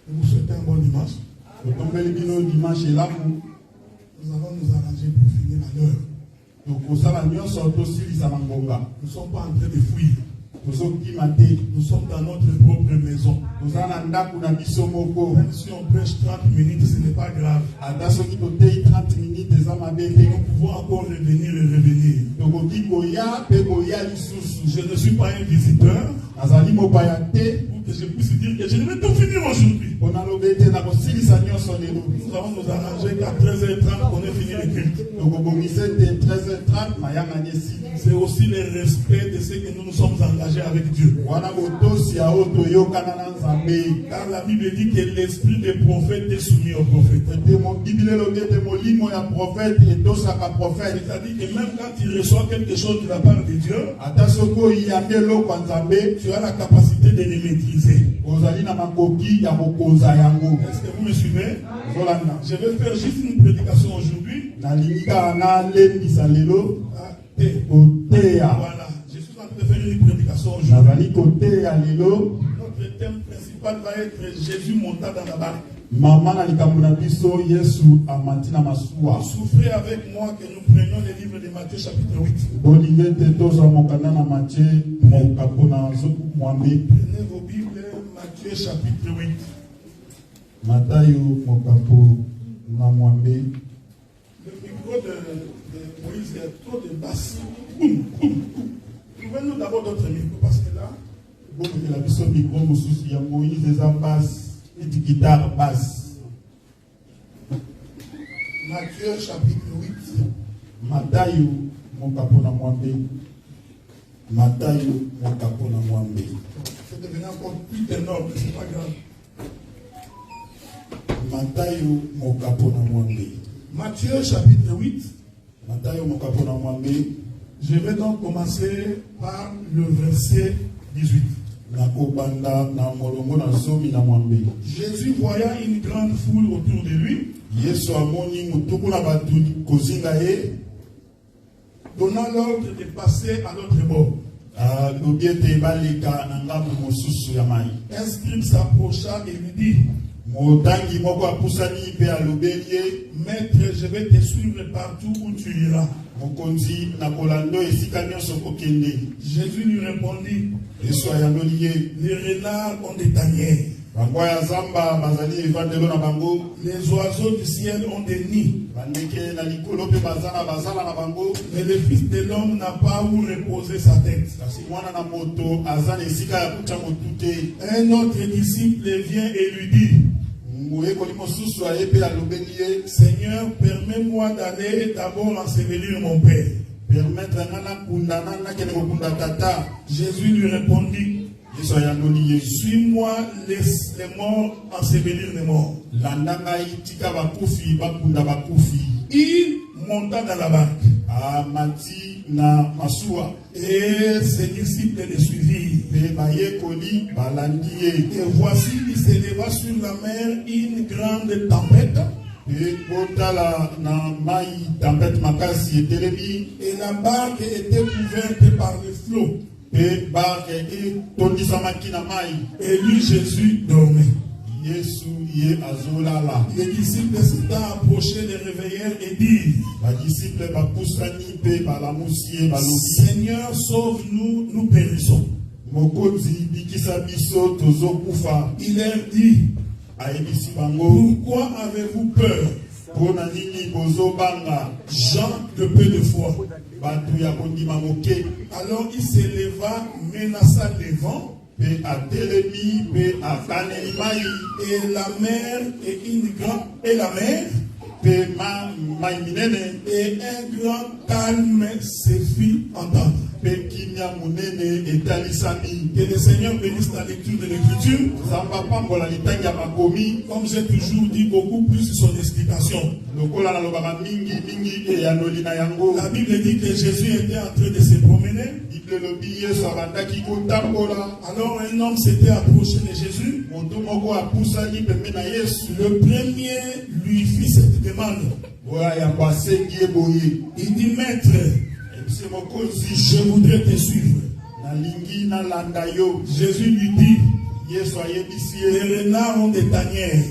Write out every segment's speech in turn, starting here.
Je vous souhaite un bon dimanche. Nous allons nous arranger pour finir à l'heure. Nous ne sommes pas en train de fuir. Nous sommes dans notre propre maison. Même si on prêche 30 minutes, ce n'est pas grave. Nous pouvons encore revenir et revenir. Je ne suis pas un visiteur. Pour que je puisse dire que je vais tout finir aujourd'hui. Nous allons nous arranger qu'à 13h30 on ait fini le culte. C'est aussi le respect de ce que nous nous sommes engagés avec Dieu. Car la Bible dit que l'esprit des prophètes est soumis aux prophètes. C'est-à-dire que même quand il reçoit quelque chose de la part de Dieu, tu as la capacité de le maîtriser. Est-ce que vous me suivez? Je vais faire juste une prédication aujourd'hui. Voilà, je suis en train de faire une prédication aujourd'hui. Notre thème principal va être Jésus monta dans la barque. Souffrez avec moi que nous prenions le livre de Matthieu chapitre 8. Prenez vos Bibles, Matthieu chapitre 8. Le micro de Moïse est trop de basse. Trouvez-nous d'abord d'autres micros parce que là, Matthieu chapitre 8. C'est devenu encore plus énorme, c'est pas grave. Matthieu chapitre 8. Je vais donc commencer par le verset 18. Jésus voyant une grande foule autour de lui, donna l'ordre de passer à l'autre bord. Un scribe s'approcha et lui dit, Maître, je vais te suivre partout où tu iras. Jésus lui répondit, les renards ont des tanières. Les oiseaux du ciel ont des nids. Mais le Fils de l'homme n'a pas où reposer sa tête. Un autre disciple vient et lui dit, Seigneur, permets-moi d'aller d'abord ensevelir mon père. Jésus lui répondit, suis-moi, laisse les morts ensevelir les morts. Il monta dans la barque. Et ses disciples le suivirent. Et voici, il s'éleva sur la mer une grande tempête. Et la barque était couverte par les flots. Et lui, Jésus, dormait. Les disciples s'étant approchés, les réveillèrent et dirent, Seigneur, sauve-nous, nous périssons. Il leur dit, pourquoi avez-vous peur, gens de peu de foi? Alors il s'éleva, menaça les vents, et la mer et un grand calme se fit entendre. Que le Seigneur bénisse la lecture de l'écriture. Comme j'ai toujours dit, beaucoup plus son explication. La Bible dit que Jésus était en train de se promener. Alors un homme s'était approché de Jésus. Le premier lui fit cette demande. Il dit, Maître, je voudrais te suivre. Jésus lui dit, Yesu ayebisi ye. Les renards ont des tanières.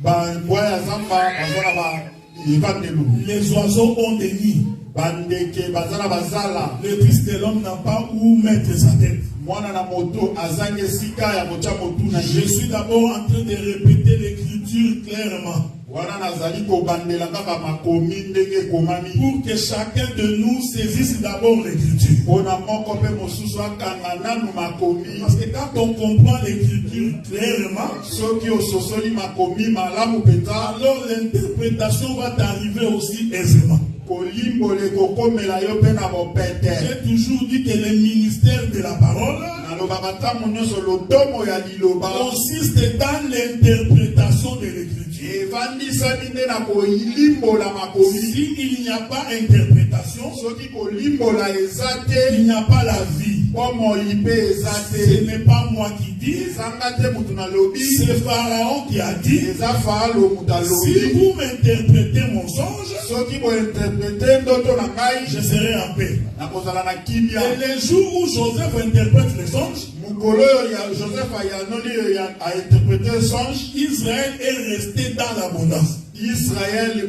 Bambwa ya zamba bazala ba evandelo. Les oiseaux ont des nids. Bandeke bazala bazala. Le fils de l'homme n'a pas où mettre sa tête. Mwana na moto azange sika ya mocha motu na Je suis d'abord en train de répéter l'écriture clairement. Wana nazali ko bandela kaka makomi ndenge komami. Pour que chacun de nous saisisse d'abord l'écriture. Ona moko pe mosusu akanga nanu makomi. Parce que quand on comprend l'écriture clairement, soki ososoli makomi malamu penza, alors l'interprétation va t'arriver aussi aisément. kolimbole kokomela yo pe na bopete. J'ai toujours dit que le ministère de la parole nalobaka ntango nyonso lotomo ya liloba consiste dans l'interprétation de l'écriture. evandisami nde na kolimbola makomi. S'il n'y a pas interprétation, soki kolimbola eza te, il n'y a pas la vie. bomoi mpe eza Ce te. n'est pas moi qui dis, ezanga te mutu nalobi, c'est Pharaon qui a dit. eza Faraon mutu Si alobi. vous m'interprétez mon songe, soki bointerprete ndoto na ngai, je serai en paix. nakozala na kimia. Et les jours où Joseph interprète les songes, mokolo oyo ya Joseph ayanoli oyo a interprété songe, Israël est resté dans l'abondance. Israël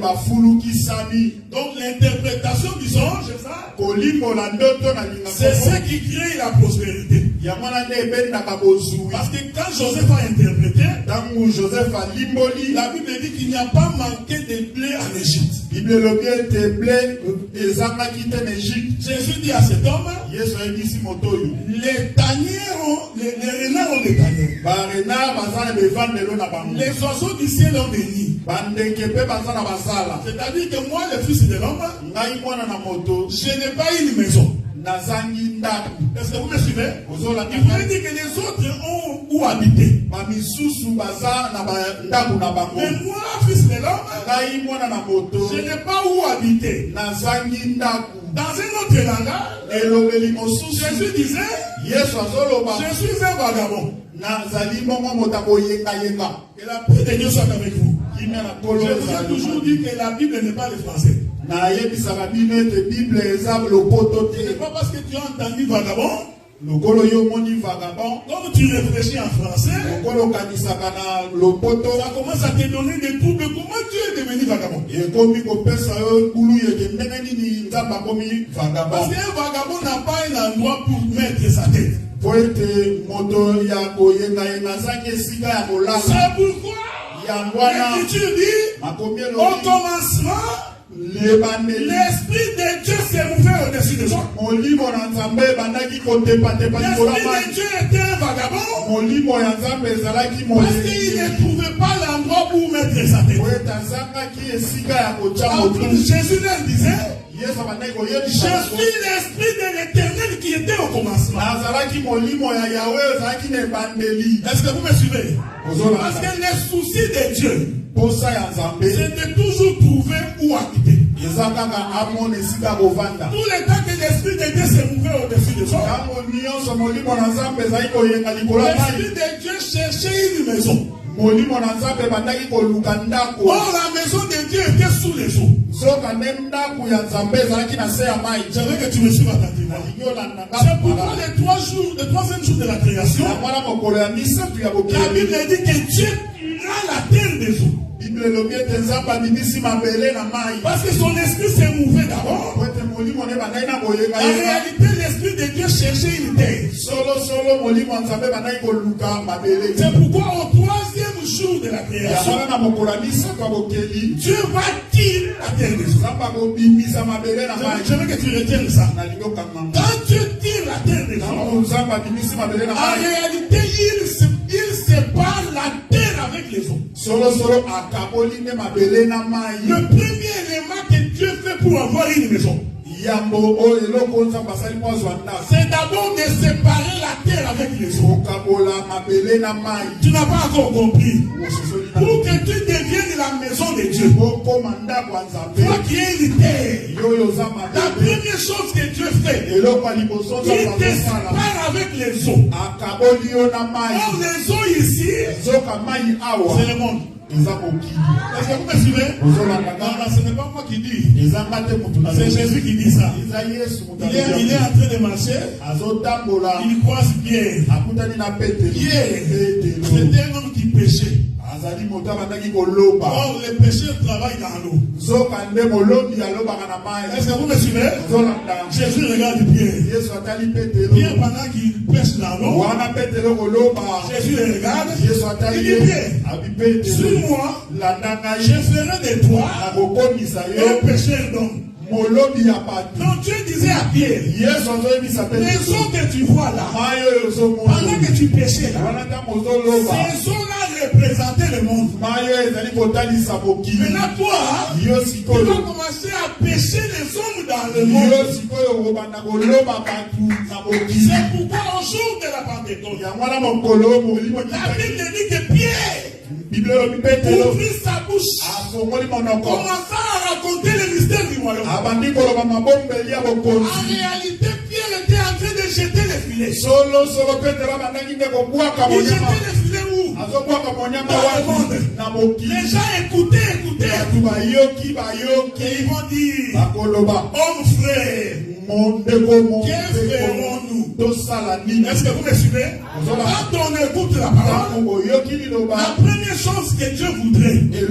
bafulukisami. Donc l'interprétation du songe, c'est ça, kolimbola ndoto na linga c'est ce qui crée la prospérité. ya mwana nde ebendaka bozwi. Parce que quand Joseph a interprété, ntango Joseph alimboli, la Bible dit qu'il n'y a pas manqué de blé en Égypte. bible elobi ete ble ezangaki te na Egypte. Jésus dit à cet homme, Yesu ayebisi moto oyo, les tanières les renards ont des tanières. barenard baza na bevandelo na bango, Les oiseaux du ciel ont des nids. bandeke mpe baza na bazala. C'est-à-dire que moi, le fils de l'homme, ngai mwana na moto je n'ai pas une maison. nazangi ndako. Est-ce que vous me suivez? ozolaka Il voulait dire que les autres ont où habiter. bamisusu baza na bandako na bango. Mais moi, fils de l'homme, ngai mwana na moto je n'ai pas où habiter. nazangi ndako. Dans un autre langage, elobeli mosusu Jésus disait, Yesu azoloba, je suis un vagabond. nazali bongo moto akoyengayenga. Et la paix de Dieu soit avec vous. kimia na kolo Je vous ai toujours dit que la Bible n'est pas le français. nayebisaka bino ete bible eza lopoto Ce n'est te. pas parce que tu as entendu vagabond, lokolo yo omoni vagabond, comme tu réfléchis en français, lokolo okanisaka na lopoto, ça commence à te donner des troubles. Comment tu es devenu vagabond? ekomi kopesa yo kulu yeke ndenge nini nzambe akomi Parce vagabond. qu'un vagabond n'a pas un endroit pour mettre sa tête. po ete moto ya koyengayenga azangi esika ya kolala. C'est pourquoi yango wana l'Écriture dit, makomi au elobi commencement, lebandeli l'Esprit de Dieu s'est ouvert au-dessus des hommes. molimo na nzambe ebandaki kotepatepa likolo ya L'Esprit de mai. Dieu était un vagabond molimo ya nzambe ezalaki parce qu'il ne trouvait pas l'endroit où mettre sa tête. po ete azangaki esika ya kotya En motu. plus, Jésus leur disait, yesu abandaki je koyebisa suis l'Esprit de l'Éternel qui était au commencement. nazalaki molimo ya yawe ezalaki na ebandeli. Est-ce que vous me suivez? Parce ozolanda que le souci de Dieu, posa ya nzambe c'est de toujours trouver où habiter. eza kaka amona esika ya kovanda. Tout le temps que l'Esprit de Dieu s'est ouvert au-dessus des hommes, ntango nyonso molimo na nzambe ezali koyenga likolo ya mai, l'Esprit de Dieu cherchait une maison. molimo na nzambe ebandaki koluka ndako. Or, la maison de Dieu était sous les eaux. soka nde ndako ya nzambe ezalaki na se ya mai. J'aimerais que tu me suives attentivement. C'est pourquoi le troisième jour de la création, mwana mokolo ya misato ya la bokeli, Bible dit que Dieu créa la terre des eaux. bible elobi ete nzambe abimisi mabele na mai. Parce que son esprit s'est mouvé d'abord. po ete molimo nde ebandaki na En koyengayenga. réalité, l'esprit de Dieu cherchait une terre. solosolo molimo ya nzambe ebandaki koluka mabele. C'est pourquoi au troisième jour de la création, yango na mokolo ya misato ya bokeli, Dieu bâtit la terre des eaux. nzambe akobimisa mabele na mai. Je veux que tu retiennes ça. nalingi okanga Quand Dieu tire la terre des eaux, ntango nzambe abimisi mabele na en mai, réalité, il sépare la terre avec les eaux. solosolo akaboli nde mabele na mai. Le premier élément que Dieu fait pour avoir une maison, yambo oyo eloko nzambe asali mpo azwa ndako, c'est d'abord de séparer la terre avec les eaux. kokabola mabele na mai. Tu n'as pas encore compris. Ososoli na Pour que tu deviennes la maison de Dieu. Toi qui es unitaire. La première chose que Dieu fait, il te sépare avec les eaux. Or les eaux ici, c'est le monde. Est-ce que vous me suivez? Non, ce n'est pas moi qui dis. C'est Jésus qui dit ça. Il est en train de marcher. Il croise Pierre. Pierre, c'était un homme qui péchait. Or, les pécheurs travaillent dans l'eau. Est-ce que vous me suivez? Jésus regarde Pierre. Pierre, pendant qu'il pêche dans l'eau, Jésus le regarde. Il dit Pierre, suis-moi, je ferai de toi un pécheur d'homme. Donc Dieu disait à Pierre, les eaux que tu vois là, pendant que tu péchais là, ces eaux-là représentaient le monde. Maintenant toi, tu vas commencer à pécher les hommes dans le monde. C'est pourquoi au jour de la Pentecôte, la Bible dit que Pierre ouvrit sa bouche, commença à raconter le mystère du royaume. En réalité, Pierre était en train de jeter les filets. Il jetait les filets où? Dans le monde. Les gens écoutaient. Et ils vont dire, homme frère, qu'est-ce que ferons-nous? Est-ce que vous me suivez? Quand on écoute la parole, la première chose que Dieu voudrait, c'est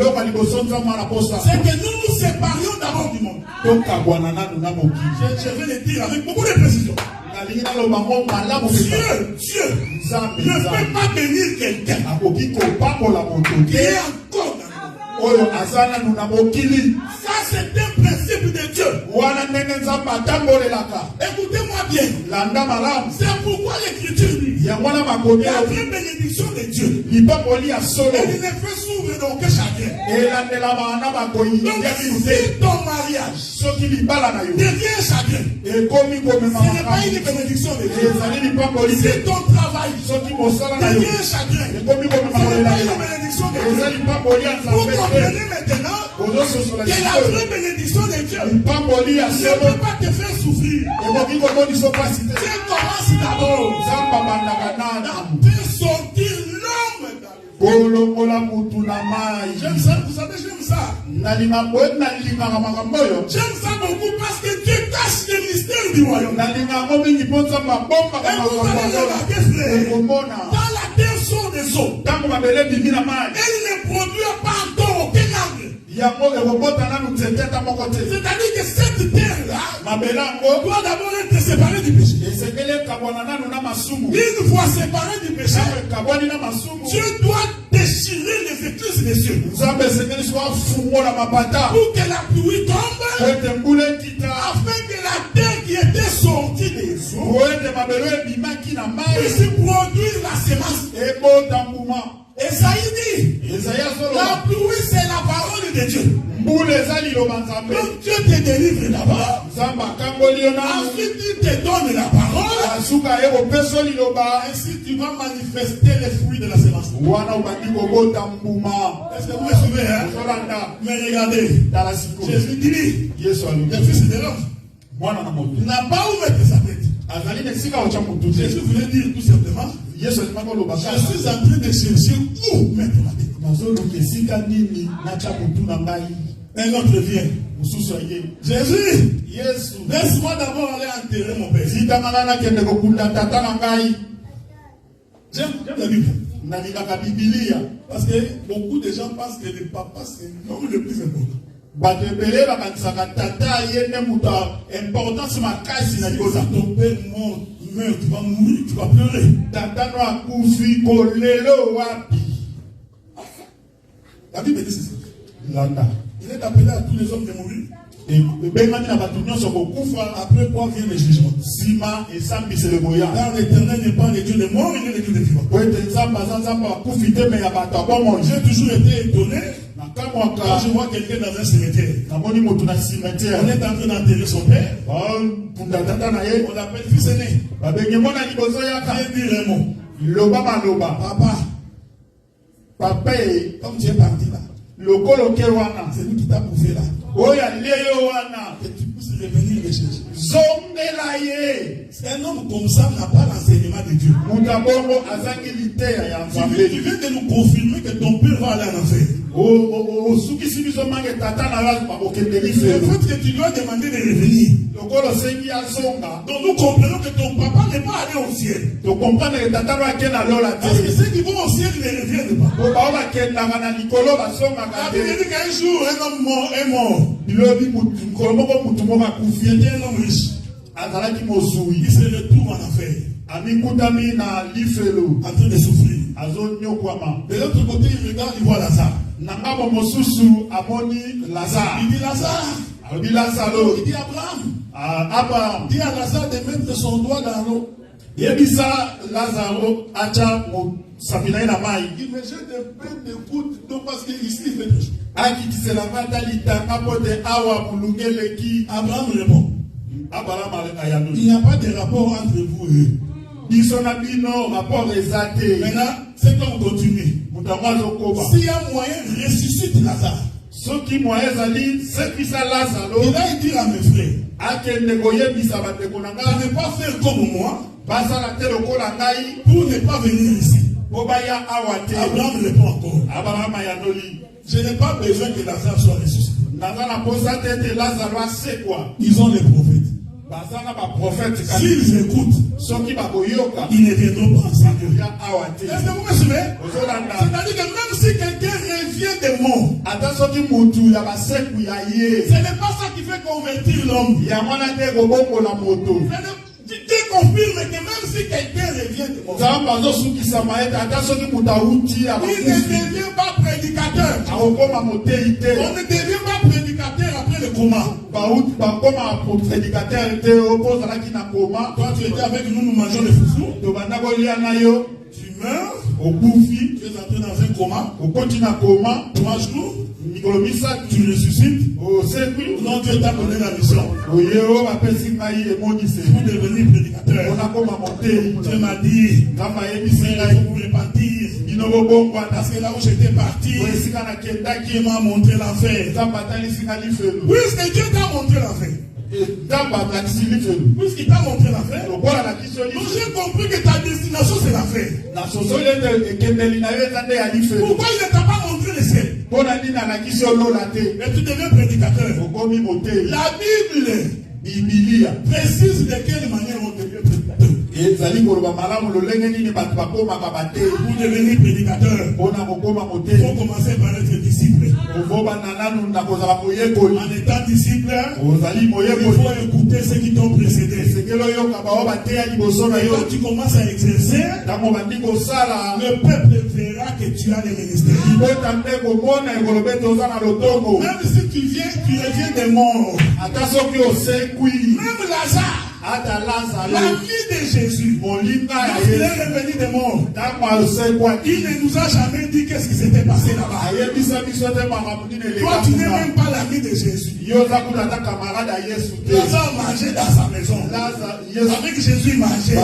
que nous nous séparions d'abord du monde. Je vais le dire avec beaucoup de précision. Dieu ne peut pas bénir quelqu'un qui est encore dans le monde. Ça, c'est un principe de Dieu. Écoutez-moi bien. C'est pourquoi l'Écriture dit la vraie bénédiction de Dieu. Et il ne fait s'ouvrir donc que chacun. Donc, si ton mariage devient chacun, ce n'est pas une bénédiction de Dieu. Si ton travail devient chacun, ce n'est pas une bénédiction de Dieu. Vous comprenez maintenant que la vraie bénédiction de Dieu ne peut pas te faire souffrir. Dieu commence d'abord à faire sortir l'homme J'aime ça, vous savez, j'aime ça. J'aime ça beaucoup parce que Dieu cache les mystères du royaume. Et vous allez remarquer, frère, dans la terre sont des eaux. Elle ne produit pas encore aucun angle. C'est-à-dire que cette terre-là doit d'abord être séparée du péché. Une fois séparée du péché, Dieu doit déchirer les écluses des cieux pour que la pluie tombe, afin que la terre qui était sortie des eaux puisse produire la semence. Esaïe dit, la pluie c'est la parole de Dieu. Donc Dieu te délivre d'abord. Ensuite il te donne la parole. Ainsi tu vas manifester les fruits de la semence. Est-ce que vous me suivez, hein? Mais regardez, Jésus dit, le fils de l'homme n'a pas où mettre sa tête. Jésus voulait dire tout simplement, je suis en train de chercher où mettre ma tête. Un autre vient. Jésus, laisse-moi d'abord aller enterrer mon père. J'aime la Bible. Parce que beaucoup de gens pensent que le papa c'est l'homme le plus important. Ton père meurt, tu vas mourir, tu vas pleurer. La Bible dit ceci. Il est appelé à tous les hommes de mourir. Après quoi vient le jugement. Car l'Éternel n'est pas le Dieu des morts, il est le Dieu des vivants. J'ai toujours été étonné quand je vois quelqu'un dans un cimetière. On est en train d'enterrer son père. On l'appelle fils aîné. Viens dire un mot. Papa, comme tu es parti là, C'est lui qui t'a prouvé là. Que tu puisses revenir de Jésus. Un homme comme ça n'a pas l'enseignement de Dieu. Tu viens de nous confirmer que ton père va aller en enfer. Le fait que tu dois demander de revenir. Donc nous comprenons que ton papa n'est pas allé au ciel. Parce que ceux qui vont au ciel ne reviennent pas. La Bible dit qu'un jour un homme mort est mort. C'était un homme riche. Il se retrouve en enfer. En train de souffrir. De l'autre côté, il regarde, il voit Lazare. Il dit Lazare. Il dit Abraham. Il dit à Lazare de mettre son doigt dans l'eau. Il dit mais j'ai des peines de gouttes d'eau parce que ici il fait trop chaud. Abraham répond. Il n'y a pas de rapport entre vous et eux. Maintenant, c'est comme continuer. S'il y a moyen, ressuscite Lazare. Il a dit à mes frères, je ne vais pas faire comme moi pour ne pas venir ici. Abraham répond encore. Je n'ai pas besoin que Lazare soit ressuscité. Ils ont les prophètes. S'ils écoutent, ils ne viendront pas ensemble. Est-ce que vous me suivez? C'est-à-dire que même si quelqu'un revient des morts, ce n'est pas ça qui fait convertir l'homme. Tu te confirmes que même si quelqu'un revient de morts, il ne devient pas prédicateur. On ne devient pas prédicateur après le coma. Toi, tu étais avec nous, nous mangeons le foufou. Tu meurs, tu es entré dans un coma. 3 jours, tu ressuscites. Non, Dieu t'a donné la mission pour devenir prédicateur. Dieu m'a dit, il faut vous repentir. Parce que là où j'étais parti, Dieu m'a montré l'enfer. Puisque Dieu t'a montré l'enfer. Puisqu'il t'a montré l'enfer, donc j'ai compris que ta destination c'est l'enfer. Pourquoi il ne t'a pas montré le ciel? Mais tu deviens prédicateur. La Bible précise de quelle manière on devient prédicateur. Pour devenir prédicateur, il faut commencer par être disciple. En étant disciple, il faut écouter ceux qui t'ont précédé. Quand tu commences à exercer, le peuple verra que tu as les ministères. Même si tu reviens des morts, même Lazare, la vie de Jésus, lorsqu'il est revenu des morts, il ne nous a jamais dit qu'est-ce qui s'était passé là-bas. Toi, tu n'es même pas l'ami de Jésus. Lazare mangeait dans sa maison. Avec Jésus, il mangeait. On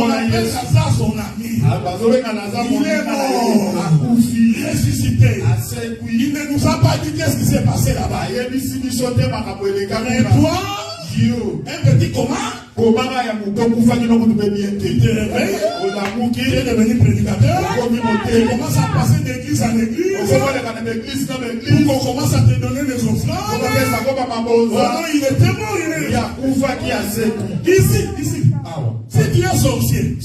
appelle Lazare son ami. Il est mort, ressuscité. Il ne nous a pas dit qu'est-ce qui s'est passé là-bas. Mais toi, un petit comment? Tu te réveilles, tu es devenu prédicateur, tu commences à passer d'église en église, pour qu'on commence à te donner des offrandes. Oh non, il était mort, il est ici. Si tu es sorcier,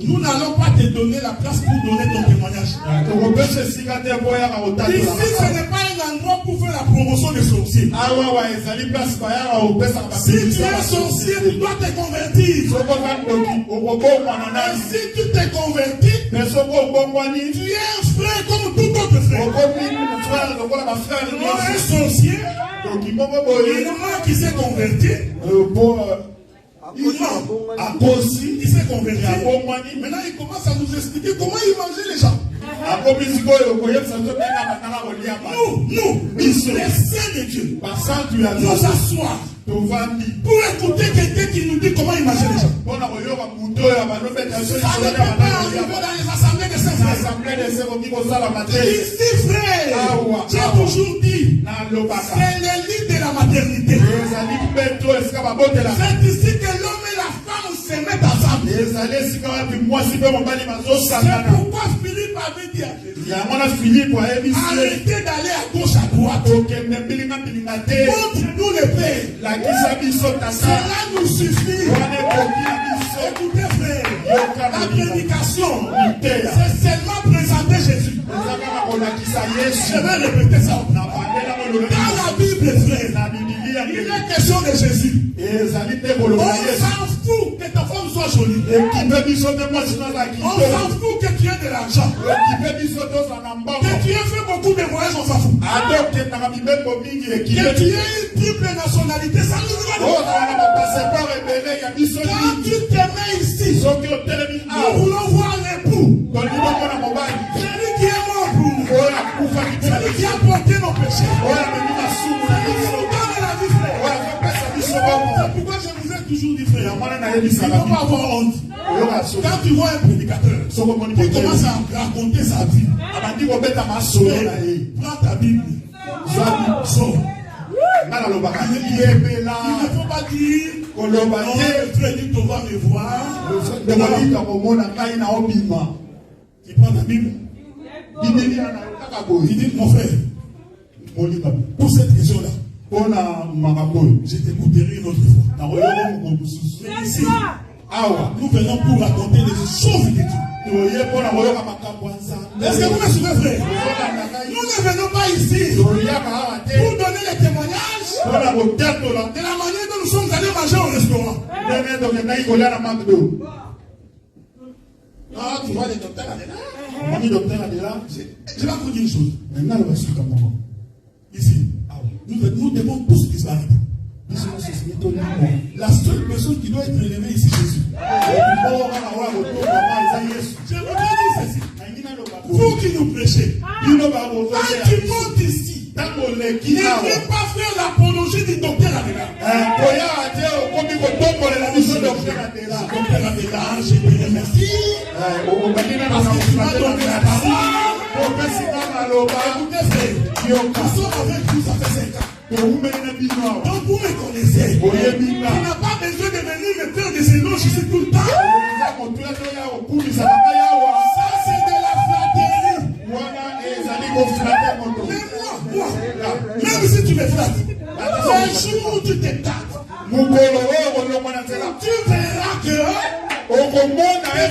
nous n'allons pas te donner la place pour donner ton témoignage. Ici, ce n'est pas un endroit pour faire la promotion des sorciers. Si tu es sorcier, tu dois te convertir. Si tu t'es converti, tu es un frère comme tout autre frère. Non, un sorcier, il qui s'est converti. Il s'est converti. Maintenant, il commence à nous expliquer comment il mangeait les gens. Nous, les saints de Dieu, nous asseoir pour écouter quelqu'un qui nous dit comment il mangeait les gens. Ça ne peut pas arriver dans les assemblées de saints frères. Ici, frère, j'ai toujours dit, c'est le lit de la maternité. C'est ici que l'homme et la femme se mettent ensemble. C'est pourquoi Philippe avait dit à Jésus, arrêtez d'aller à gauche, à droite. Montre-nous le Père. Cela nous suffit. Écoutez, frère, la prédication, c'est seulement présenter Jésus. Je vais répéter ça. Dans la Bible, frère, il est question de Jésus. On s'en fout que ta femme soit jolie. On s'en fout que tu aies de l'argent. Que tu aies fait beaucoup de voyages, on s'en fout. Que tu aies une triple nationalité, ça nous regarde. Quand tu te mets ici, nous voulons voir l'époux. Celui qui est mort pour nous. Celui qui a porté nos péchés. C'est pourquoi je vous ai toujours dit, frère, il ne faut pas avoir honte. Quand tu vois un prédicateur qui commence à raconter sa vie, prends ta Bible, sors. Il ne faut pas dire, non, le prédicateur va me voir. Tu prends ta Bible. Il dit, mon frère, pour cette question-là, je t'écouterai une autre fois. Ici, nous venons pour raconter les choses de Dieu. Est-ce que vous me suivez, frère? Nous ne venons pas ici pour donner les témoignages de la manière dont nous sommes allés manger au restaurant. Ah, tu vois les docteurs là. Je vais vous dire une chose. Ici, nous devons tous disparaître. La seule personne qui doit être élevée ici, Jésus. Je vous dis ceci. Vous qui nous prêchez, quand tu montes ici, ne viens pas faire l'apologie du docteur Adela. Docteur Adela, je te remercie. Parce que tu m'as donné la parole. Écoutez, frère, nous sommes avec vous, ça fait 5 ans. Donc vous me connaissez. Tu n'as pas besoin de venir me faire des éloges ici tout le temps. Ça c'est de la flatterie. Mais moi, même si tu me flattes, un jour où tu te tâtes, tu verras que les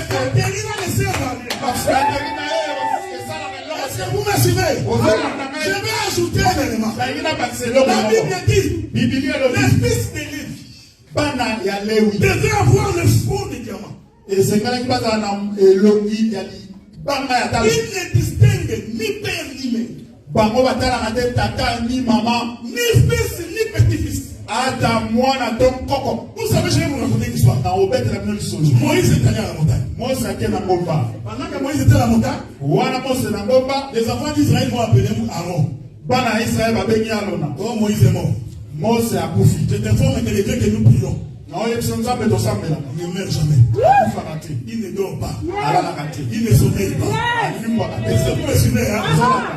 flatteries vont laisser aller. Est-ce que vous me suivez? Je vais ajouter un élément. La Bible dit, les fils de Lévi devaient avoir le front de diamant. Il ne distingue ni père ni mère, ni fils ni petit-fils. Vous savez, je vais vous raconter une histoire. Moïse est allé à la montagne. Pendant que Moïse était à la montagne, les enfants d'Israël vont appeler Aaron. Oh, Moïse est mort. Je t'informe que les dieux que nous prions ne meurt jamais. Il ne dort pas. Il ne sommeille pas.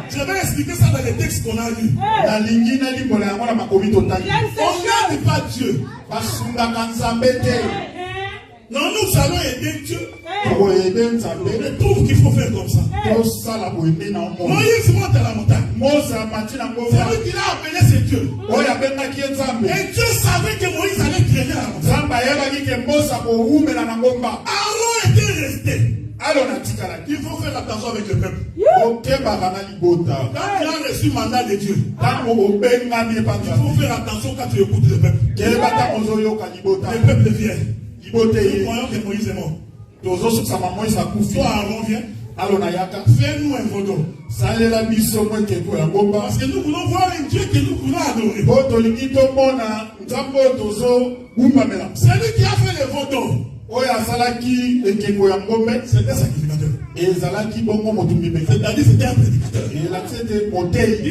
Je vais expliquer ça dans les textes qu'on a lus. On n'aime pas Dieu. Non, nous allons aider Dieu. Mais trouve qu'il faut faire comme ça. Moïse monte à la montagne. C'est lui qui l'a appelé, c'est Dieu. Et Dieu savait que Moïse allait traîner à la montagne. Aaron était resté. Il faut faire attention avec le peuple. Quand tu as reçu le mandat de Dieu, il faut faire attention quand tu écoutes le peuple. Le peuple vient. Nous croyons que Moïse est mort. Toi, Aaron vient. Fais-nous un vaudou. Parce que nous voulons voir un Dieu que nous voulons adorer. C'est lui qui a fait le vaudou. C'était sacrificateur. C'est-à-dire c'était un prédicateur. Il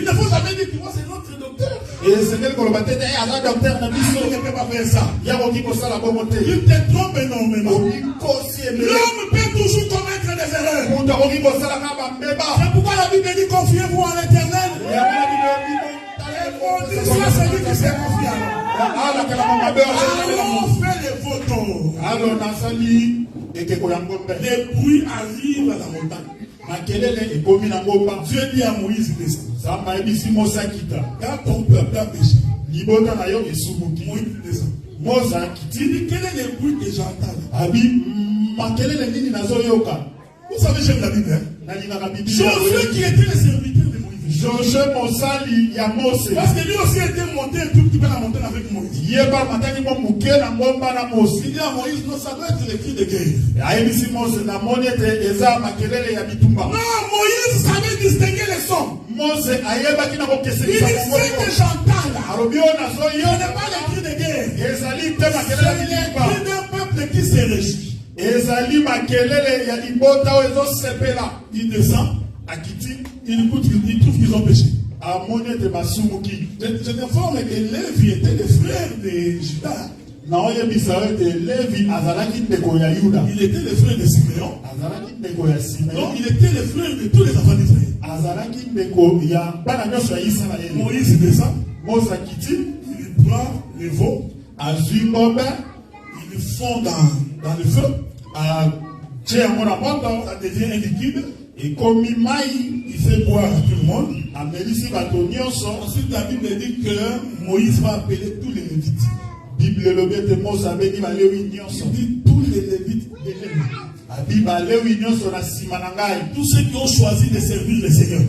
ne faut jamais dire que moi c'est notre docteur. Il ne peut pas faire ça. Il te trompe énormément. L'homme peut toujours commettre des erreurs. C'est C'est pourquoi la Bible dit confiez-vous en l'Éternel. Et c'est celui qui s'est confié à nous. Allons faire les photos. Les bruits arrivent à la montagne. Dieu dit à Moïse, descend. Quand ton peuple a péché, Moïse descend. Il dit, quel est le bruit que j'entends? Vous savez, j'aime la Bible. Josué qui était le serviteur de Moïse. Parce que lui aussi était monté un tout petit peu la montagne avec Moïse. Il dit à Moïse, non, ça doit être le cri de guerre. Non, Moïse savait distinguer les sons. Il dit, ce que j'entends là, ce n'est pas le cri de guerre. C'est le cri d'un peuple qui se réjouit. Il descend, il trouve qu'ils ont péché. Je t'informe que Lévi était le frère de Judas. Il était le frère de Siméon. Donc il était le frère de tous les enfants d'Israël. Moïse descend, il prend les veaux, il fond dans le feu. Ça devient un liquide. Il fait boire à tout le monde. Ensuite, la Bible dit que Moïse va appeler tous les Lévites. Il dit tous les Lévites de Lévi. Tous ceux qui ont choisi de servir le Seigneur.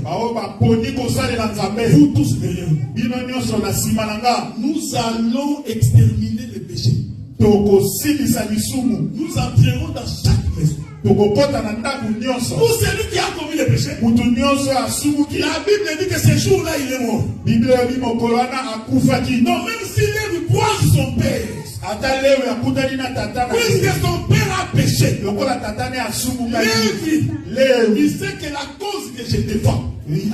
Vous tous derrière nous allons exterminer le péché. Nous entrerons dans chaque maison. Pour celui qui a commis le péché, la Bible dit que ce jour-là il est mort. Donc même s'il est proche de son père, puisque son père a péché, il sait que la cause que je défends, c'est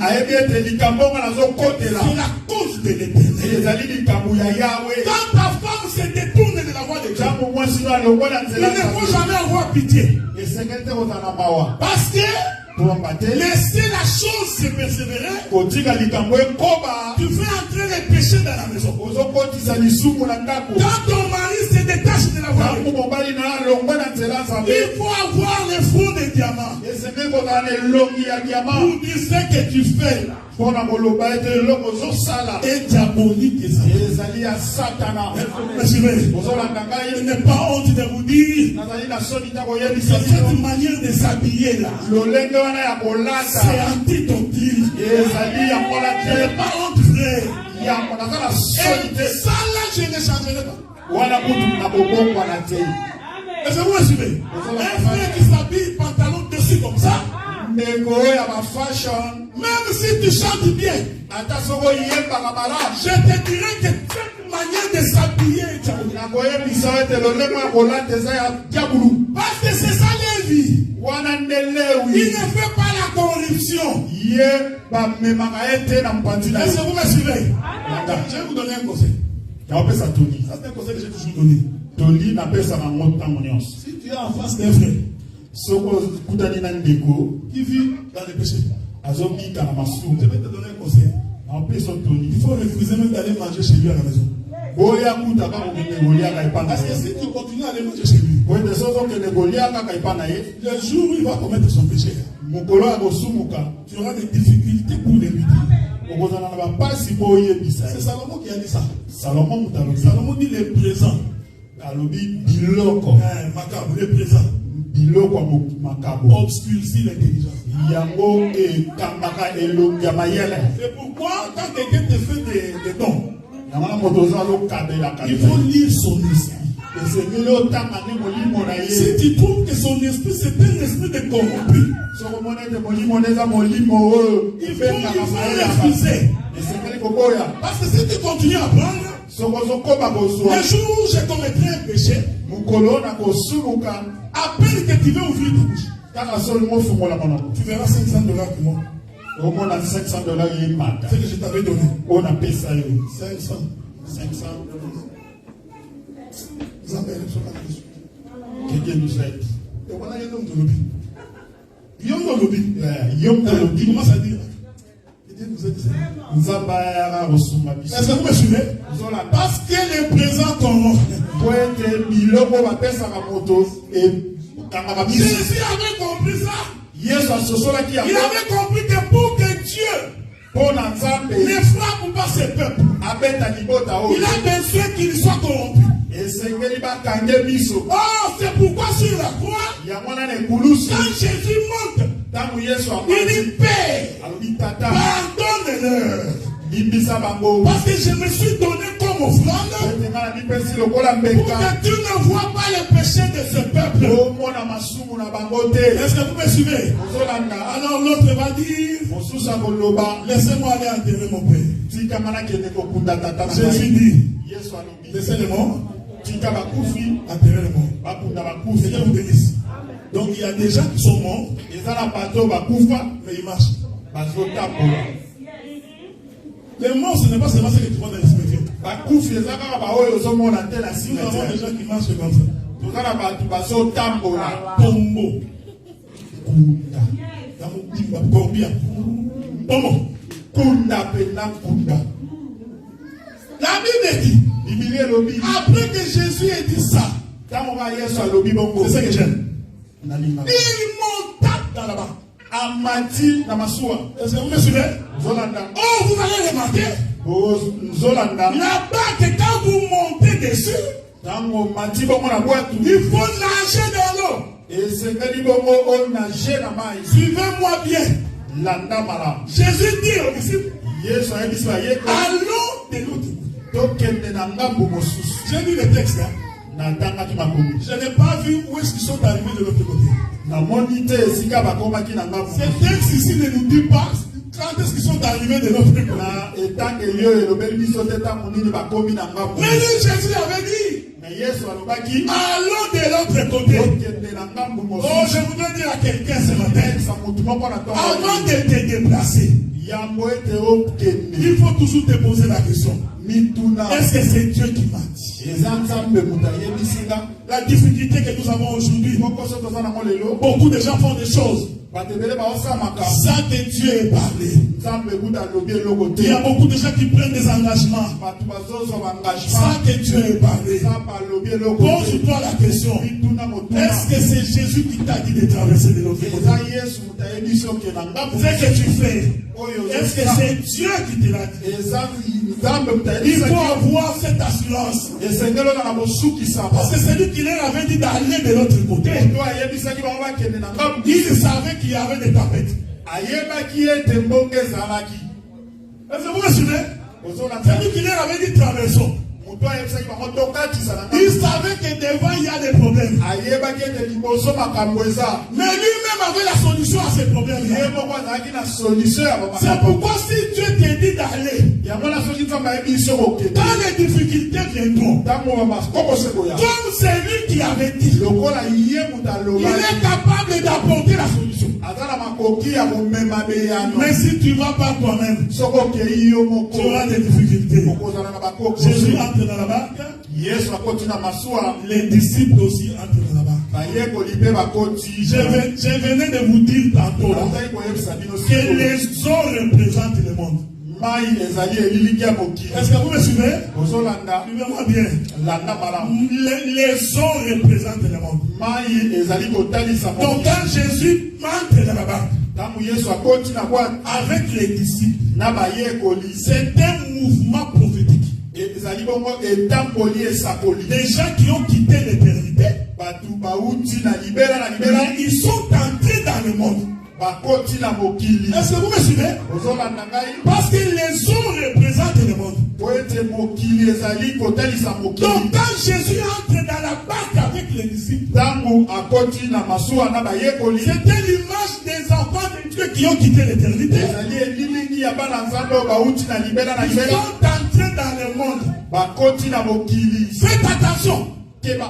la cause de l'Éternel. Quand ta femme se détourne de la voie de Dieu, il ne faut jamais avoir pitié. Parce que laisser la chose se persévérer, tu fais entrer les péchés dans la maison. Quand ton mari se détache de la voie, il faut avoir le front de diamant pour dire ce que tu fais là. Et diabolique il n'est pas honte de vous dire cette manière de s'habiller là, c'est anti-doctrine. Il n'est pas honte, frère. Et ça là, je ne changerai pas. Est-ce que vous me suivez? Un frère qui s'habille pantalon dessus comme ça, même si tu chantes bien, je te dirais que cette manière de s'habiller, parce que c'est ça la vie. Il ne fait pas la corruption. Est-ce que vous me suivez? Je vais vous donner un conseil. Ça c'est un conseil que j'ai toujours donné. Si tu es en face d'un frère qui vit dans le péché, je vais te donner un conseil. Il faut refuser même d'aller manger chez lui à la maison. Parce que si tu continues à aller manger chez lui, le jour où il va commettre son péché, tu auras des difficultés pour l'éviter. C'est Salomon qui a dit ça. Salomon dit les présents. Macabre, les présents. Obscurcit l'intelligence. C'est pourquoi quand quelqu'un te fait des dons, il faut lire son esprit. Si tu trouves que son esprit c'est un esprit de corrompu, il faut refuser. Parce que si tu continues à prendre, le jour où je commettrai un péché, à peine que tu veux ouvrir ta bouche, tu verras $500 pour moi. C'est ce que je t'avais donné. 500. Vous appelez sur la question. Et voilà, il y a un homme de l'objet. Yongo Lobi. Yongo Lobi. Il commence à dire. Est-ce que vous me suivez? Parce que les présents tombent. Jésus avait compris ça. Il avait compris que pour que Dieu ne frappe pas ses peuples, il a besoin qu'il soit corrompu. Oh, c'est pourquoi sur la croix, quand Jésus monte, il dit Père, pardonne-leur. Parce que je me suis donné comme offrande pour que tu ne vois pas les péchés de ce peuple. Est-ce que vous me suivez? Alors l'autre va dire, laissez-moi aller enterrer mon père. Jésus dit, laissez les morts enterrer les morts. Que Dieu vous bénisse. Donc il y a des gens qui sont morts, mais ils marchent. Les morts, ce n'est pas seulement ce que tu vois dans les cimetières. Nous avons des gens qui marchent comme ça. Tombo. Combien? Tombo. La Bible dit, après que Jésus ait dit ça, c'est ce que j'aime. Il monta dans la barque. Amati Namasua. Est-ce que vous me suivez? Zolanda. Oh, vous allez remarquer. Zolanda. La barque, quand vous montez dessus, il faut nager dans l'eau. Et c'est que nager dans maïs. Suivez-moi bien. Landa mala. Jésus dit aux disciples, allons de l'autre. J'ai lu le texte. Je n'ai pas vu où est-ce qu'ils sont arrivés de l'autre côté. Ce texte ici ne nous dit pas quand est-ce qu'ils sont arrivés de l'autre côté. Mais Jésus avait dit, allons de l'autre côté. Oh, je voudrais dire à quelqu'un ce matin, avant de te déplacer, il faut toujours te poser la question. Est-ce que c'est Dieu qui m'a dit? La difficulté que nous avons aujourd'hui, beaucoup de gens font des choses sans que Dieu ait parlé. Il y a beaucoup de gens qui prennent des engagements sans que Dieu ait parlé. Pose-toi la question, est-ce que c'est Jésus qui t'a dit de traverser de l'autre côté? Ce que tu fais, est-ce que c'est Dieu qui te l'a dit? Il faut avoir cette assurance. Parce que celui qui leur avait dit d'aller de l'autre côté, il savait qu'il y avait des tempêtes. Est-ce que vous me suivez? Celui qui leur avait dit traversons, il savait que devant il y a des problèmes. Mais lui-même avait la solution à ces problèmes. C'est pourquoi si Dieu te dit d'aller, quand les difficultés viendront, comme c'est lui qui avait dit, il est capable d'apporter la solution. Mais si tu ne vas pas toi-même, tu auras des difficultés. Jésus entre dans la barque. Les disciples aussi entrent dans la barque. Je venais de vous dire tantôt que les eaux représentent le monde. Est-ce que vous me suivez? Suivez-moi bien. Les eaux représentent le monde. Donc quand Jésus entre dans la barque avec les disciples, c'est un mouvement prophétique. Des gens qui ont quitté l'éternité, ils sont entrés dans le monde. Est-ce que vous me suivez? Parce que les eaux représentent le monde. Donc quand Jésus entre dans la barque avec les disciples, c'était l'image des enfants de Dieu qui ont quitté l'éternité. Ils sont entrés dans le monde. Faites attention. J'ai dit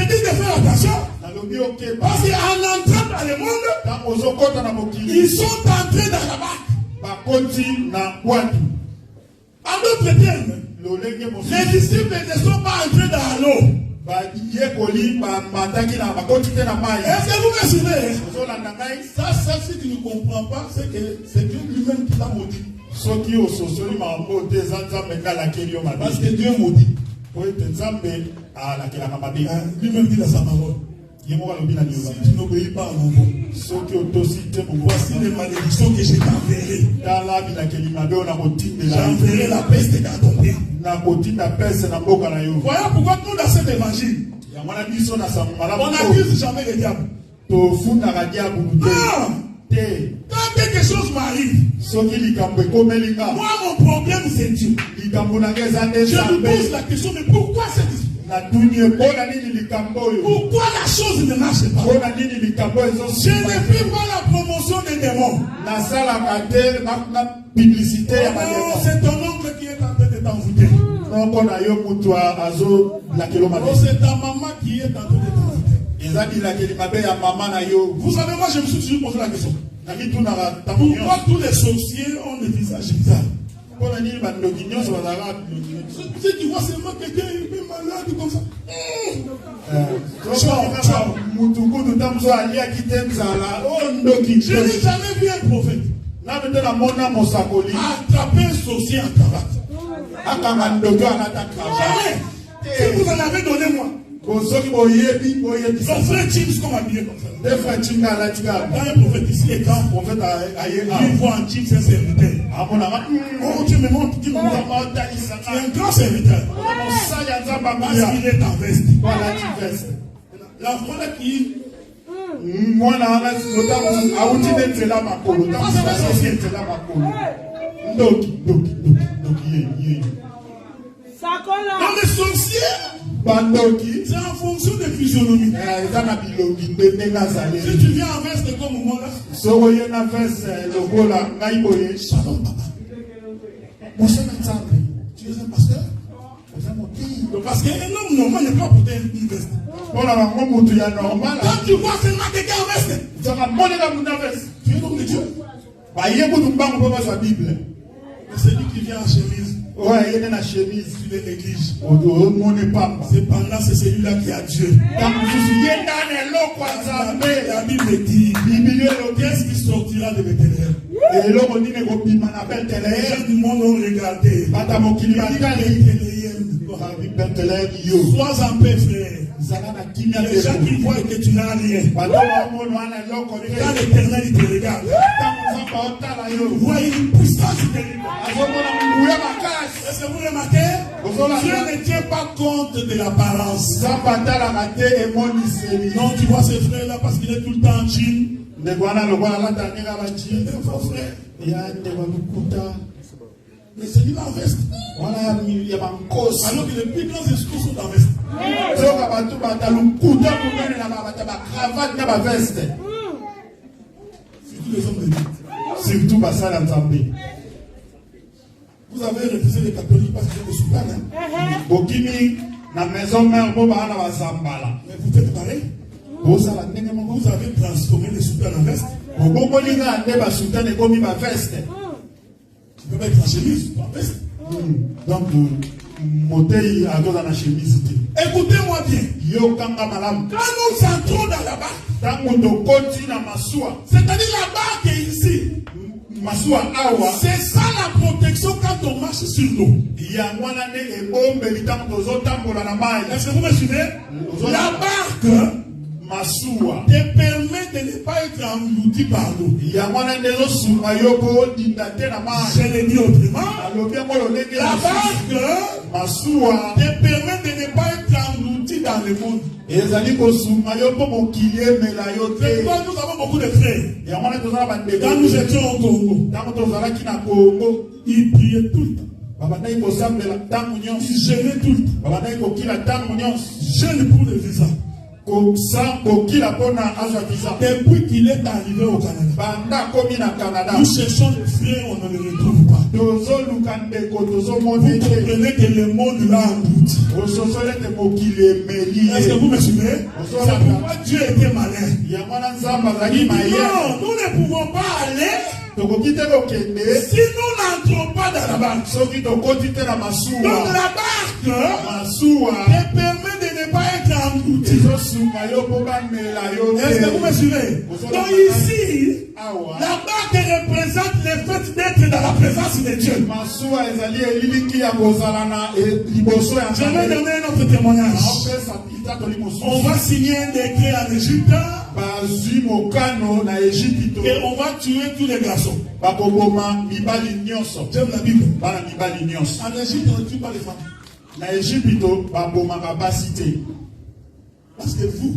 de faire attention. Parce qu'en entrant dans le monde, ils sont entrés dans la barque. En d'autres termes, les disciples ne sont pas entrés dans l'eau. Est-ce que vous me suivez? Ça, si tu ne comprends pas, c'est que c'est Dieu lui-même qui t'a maudit. Parce que Dieu maudit. Lui-même dit dans sa parole. Si tu n'obéis pas à mon voix, voici les malédictions que je t'enverrai. J'enverrai la peste dans ton pays. Voilà pourquoi nous dans cet évangile, on n'accuse jamais le diable. Non! Quand quelque chose m'arrive, moi mon problème c'est Dieu. Je me pose la question, mais pourquoi cette histoire? Pourquoi la chose ne marche pas? Je ne fais pas la promotion des démons. C'est ton oncle qui est en train de t'envoûter. C'est ta maman qui est en train de t'envoûter. Vous savez, moi je me suis toujours posé la question. Pourquoi tous les sorciers ont le visage bizarre? Si tu vois seulement quelqu'un est malade comme ça. Je n'ai jamais vu un prophète attraper un sorcier en cravate. Jamais. Si vous en avez donné moi. Son frère James comme habillé comme ça. Quand un prophète ici et quand un prophète ailleurs, il voit un James un serviteur. Oh, tu me montres, tu me montres. C'est un grand serviteur. Parce qu'il est en veste. La voilà qui. Dans les sorciers, c'est en fonction de physionomie. Si tu viens en veste comme moi là, shalom papa. Mon cher ensemble, tu es un pasteur? Parce qu'un homme normal n'est pas porté une veste. Quand tu vois seulement quelqu'un en veste, tu es l'homme de Dieu. C'est lui qui vient en chemise. Ouais, il est dans la chemise. Tu les négliges. Cependant, c'est celui-là qui a Dieu. La Bible dit, qu'est-ce qui sortira de Bethléem? Les gens du monde ont regardé. Sois en paix, frère. Les gens qui voient que tu n'as rien. Quand l'Éternel te regarde, voit une puissance de est-ce que vous remarquez? Dieu ne tient pas compte de l'apparence. Non, tu vois ce frère-là parce qu'il est tout le temps en jean. Mais c'est lui en veste. Alors que les plus grands esprits sont en veste. Surtout les hommes de Dieu. Surtout Basala Nzambe. Vous avez refusé les catholiques parce qu'ils ont des soutanes. Bokimi, la maison mère, Boba, la Zambala. Mais vous faites pareil. Vous avez transformé les soutanes en veste. Tu peux pas être en chemise, en veste. Donc, Motei a dans la chemise. Écoutez-moi bien. Quand nous entrons dans la barque, c'est-à-dire la barque est ici. C'est ça la protection quand on marche sur l'eau. Est-ce que vous me suivez? La barque te permet de ne pas être englouti par l'eau. Je l'ai dit autrement. La barque te permet de ne pas être englouti dans le monde. C'est pourquoi nous avons beaucoup de frères. Quand nous étions au Congo, ils priaient tout le temps. Ils jeûnaient tout le temps. Jeûne pour le visa. Depuis qu'il est arrivé au Canada, nous cherchons les frères, on ne les retrouve pas. Vous comprenez que le monde l'a englouti. Est-ce que vous me suivez? C'est pourquoi Dieu était malin. Il dit non, nous ne pouvons pas aller si nous n'entrons pas dans la barque. Donc la barque te permet de ne pas être englouti. Est-ce que vous me suivez? Donc ici, là-bas te représente le fait d'être dans la présence de Dieu. Je vais donner un autre témoignage. On va signer un décret en Égypte. Et on va tuer tous les garçons. J'aime la Bible. En Égypte, on ne tue pas les femmes. Parce que vous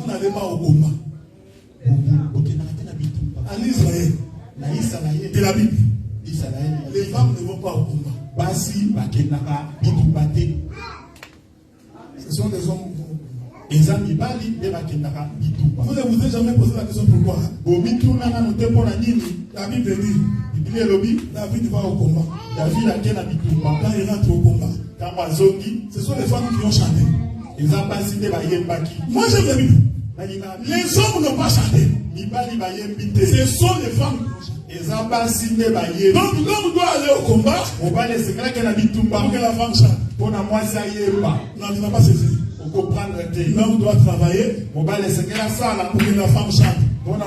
n'allez pas au combat. En Israël, de la Bible, les femmes ne vont pas au combat. Ce sont des hommes. Vous ne vous êtes jamais posé la question pourquoi? La Bible dit David va au combat. Quand il rentre au combat, ce sont les femmes qui ont chanté. Moi j'aime la Bible. Les hommes n'ont pas chanté. Ce sont les femmes qui ont chanté. Donc l'homme doit aller au combat pour que la femme chante. Non, tu n'as pas saisi. L'homme doit travailler pour que la femme chante. L'homme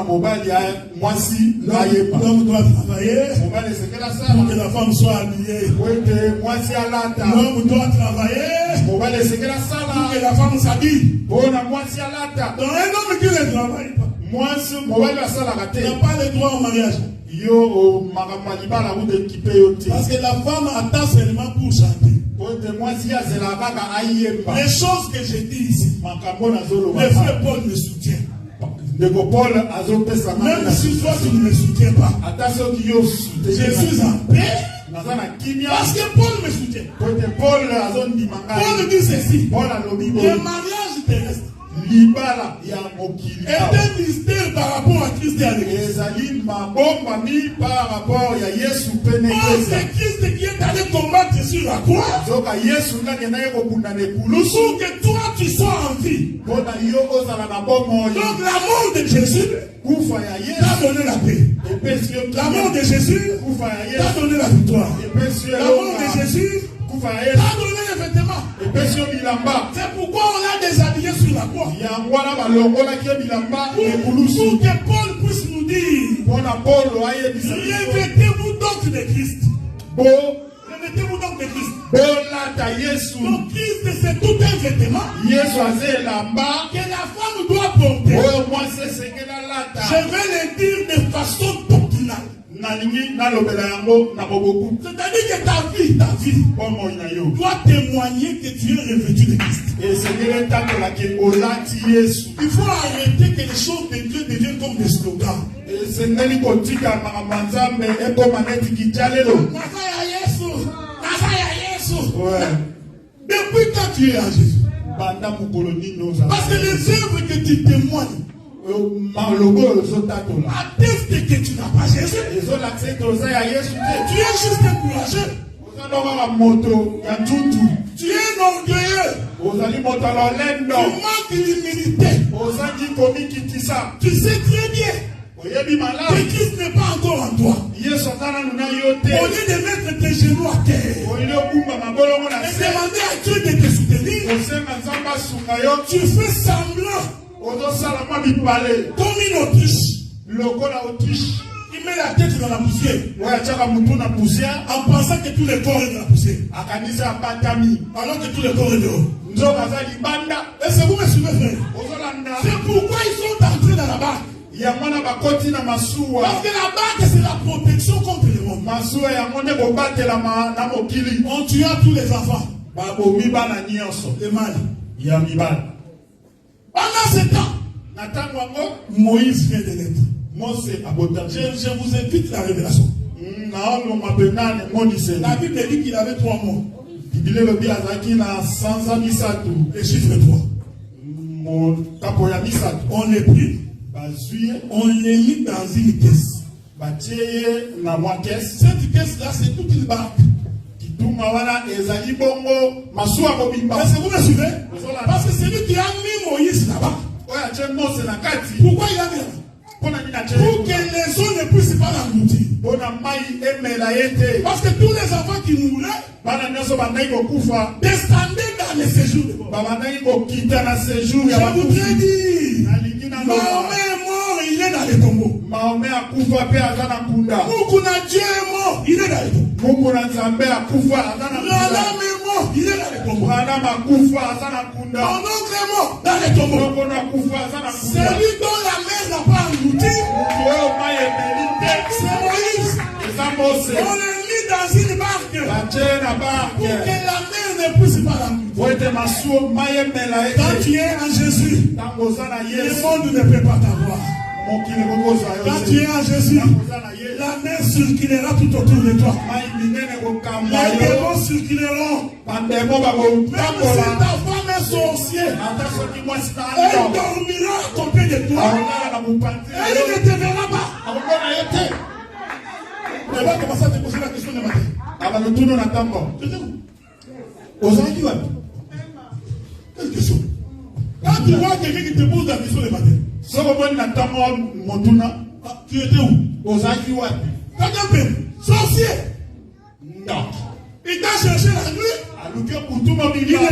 doit travailler pour que la femme soit habillée. L'homme doit travailler pour que la femme s'habille. Donc un homme qui ne travaille pas, il n'a pas le droit au mariage. Parce que la femme attend seulement pour chanter. Les choses que je dis ici, le frère Paul me soutient. Même si toi tu ne me soutiens pas, je suis en paix. Parce que Paul me soutient. Paul dit ceci: le mariage terrestre est un mystère par rapport à Christ et à l'Église. C'est Christ qui est allé combattre sur la croix pour que toi tu sois en vie. Donc l'amour de Jésus t'a donné la paix. L'amour de Jésus t'a donné la victoire. L'amour de Jésus t'a donné les vêtements. C'est pourquoi on l'a déshabillé sur la croix. Pour que Paul puisse nous dire: revêtez-vous donc de Christ. Revêtez-vous donc de Christ. Donc Christ, c'est tout un vêtement que la femme doit porter. Je vais le dire de façon doctrinale. C'est-à-dire que ta vie doit témoigner que tu es revêtu de Christ. Il faut arrêter que les choses de Dieu deviennent comme des slogans. Depuis quand tu es à Jésus? Parce que les œuvres que tu témoignes atteste que tu n'as pas Jésus. Tu es juste découragé. Tu es orgueilleux. Tu manques l'humilité. Tu sais très bien que Christ n'est pas encore en toi. Au lieu de mettre tes genoux à terre et demander à Dieu de te soutenir, tu fais semblant comme une autruche. Il met la tête dans la poussière en pensant que tout le corps est dans la poussière, alors que tout le corps est dehors. Est-ce que vous me suivez, frère? C'est pourquoi ils sont entrés dans la barque. Parce que la barque, c'est la protection contre les hommes. On tua tous les enfants. Le mal. Pendant ce temps, Moïse vient de naître. Je vous invite la révélation. La Bible dit qu'il avait 3 mois. Le chiffre 3. On les prit. On les mit dans une caisse. Cette caisse-là, c'est toute une barque. Est-ce que vous me suivez? Parce que c'est lui qui a mis Moïse là-bas. Pourquoi il a mis là-bas? Pour que les eaux ne puissent pas l'engloutir. Parce que tous les enfants qui mouraient descendaient dans les séjours de mort. Je voudrais dire, Mahomet est mort, il est dans les tombeaux. Mukuna Dieu est mort, il est dans les tombeaux. L'âme est mort, il est dans les tombeaux. Mon oncle est mort dans les tombeaux. Celui dont la mer n'a pas englouti, c'est Moïse. On le mit dans une barque pour que la mer ne puisse pas l'engloutir. Quand tu es en Jésus, le monde ne peut pas t'avoir. Quand tu es en Jésus, la mer circulera tout autour de toi. Les démons circuleront. Même si ta femme est sorcière, elle dormira à côté de toi. Elle ne te verra pas. Elle va commencer à te poser la question de matin. Quelle question? Quand tu vois quelqu'un qui te pose la question de matin, tu étais où? Quelqu'un peut. Sorcier. Non. Il t'a cherché la nuit. Il ne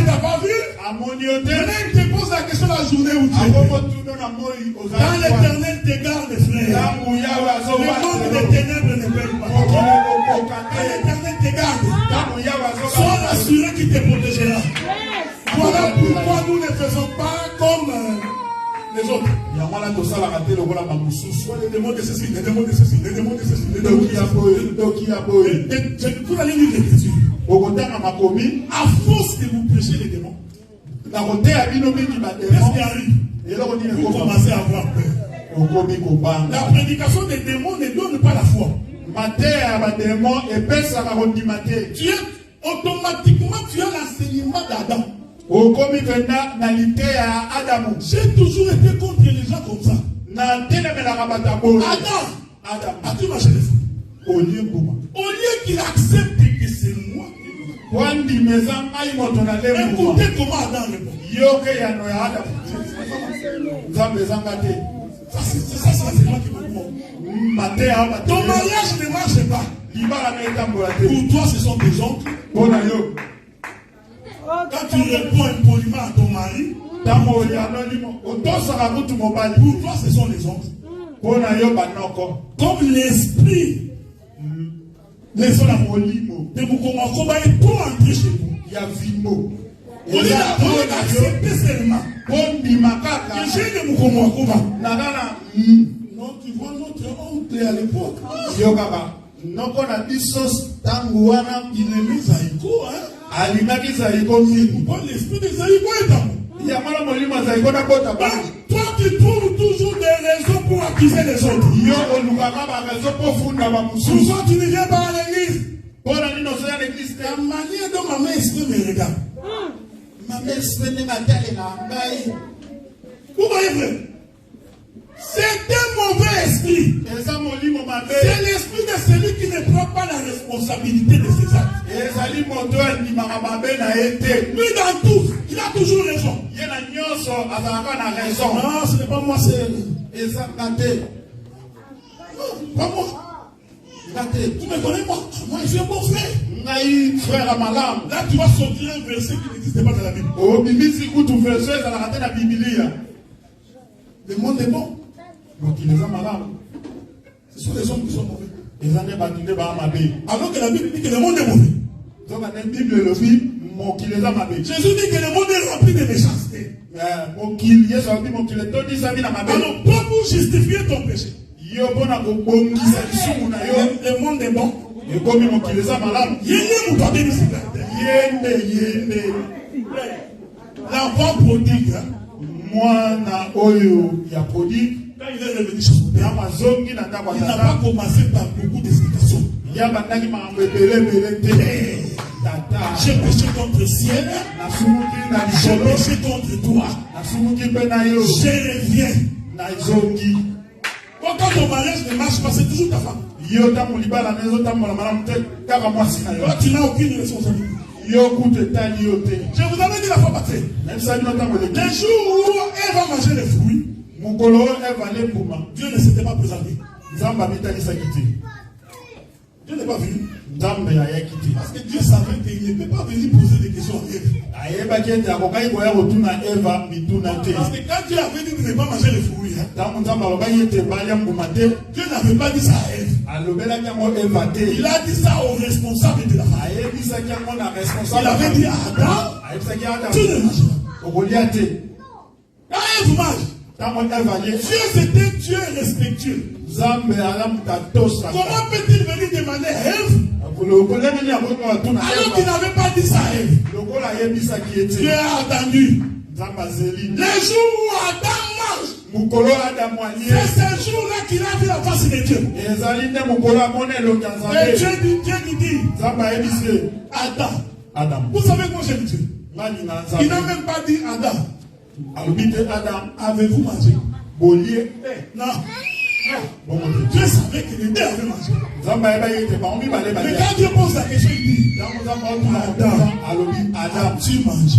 t'a pas vu. Maintenant, il te pose la question la journée où tu es. Quand l'Éternel te garde, frère, le monde des ténèbres ne peut pas. Quand l'Éternel te garde, sois assuré qu'il te protégera. Voilà pourquoi nous ne faisons pas comme les autres. Les démons de ceci, les démons de ceci, les démons de ceci, les démons de ceci. Vous allez lire l'écriture. À force de vous prêcher les démons, qu'est-ce qui arrive? Vous commencez à avoir peur. La prédication des démons ne donne pas la foi. Tu es automatiquement, tu as l'enseignement d'Adam. J'ai toujours été contre les gens comme ça. Adam, as-tu marché les fous? Au lieu qu'il accepte que c'est moi qui le fais. Écoutez comment Adam répond. Ça c'est moi qui me demande. Ton mariage ne marche pas. Pour toi, ce sont tes oncles. Quand tu réponds impoliment à ton mari, pour toi, ce sont les oncles. Comme l'esprit de Moukomakoba est pour entrer chez vous. Au lieu d'accepter seulement que j'ai de Moukomakoba. Non, tu vois notre oncle à l'époque. Il est mis à Iko, l'esprit de Zaïko est en nous. Toi, tu trouves toujours des raisons pour accuser les autres. Souvent, tu ne viens pas à l'église. La manière dont ma mère exprime me regarde. Ma mère exprime vous voyez, frère? C'est un mauvais esprit. C'est l'esprit de celui qui ne prend pas la responsabilité de ses actes. Lui dans tout, il a toujours raison. Non, ce n'est pas moi, c'est elle. Non, pas moi. Tu me connais moi? Moi, je suis un bon frère. Là, tu vas sortir un verset qui n'existe pas dans la Bible. Le monde est bon. Ce sont les hommes qui sont mauvais. Alors que la Bible dit que le monde est mauvais. Jésus dit que le monde est rempli de méchanceté. Alors, pour justifier ton péché, le monde est bon. L'enfant prodigue. Quand il est revenu chez son père, il n'a pas commencé par beaucoup d'explications. J'ai péché contre le ciel, j'ai péché contre toi, je reviens. Quand ton mariage ne marche pas, c'est toujours ta femme. Toi, tu n'as aucune responsabilité. Je vous avais dit la fois passée, le jour où elle va manger les fruits, Dieu ne s'était pas présenté. Dieu n'est pas venu. Parce que Dieu savait qu'il ne peut pas venir poser des questions à Ève. Parce que quand Dieu avait dit de ne pas manger les fruits, Dieu n'avait pas dit ça à Ève. Il a dit ça au responsable de la famille. Il avait dit à Adam, tu ne mangeras. Quand Ève mange, Dieu c'est un Dieu respectueux. Comment peut-il venir demander à Ève alors qu'il n'avait pas dit ça à Ève? Dieu a attendu. Les jours où Adam mange, c'est ce jour-là qu'il a vu la face de Dieu. Et Dieu lui dit, Adam, vous savez quoi j'ai dit? Il n'a même pas dit Adam, avez-vous mangé? Non. Dieu savait que les deux avaient mangé. Mais quand Dieu pose la question, il dit, Adam, tu manges.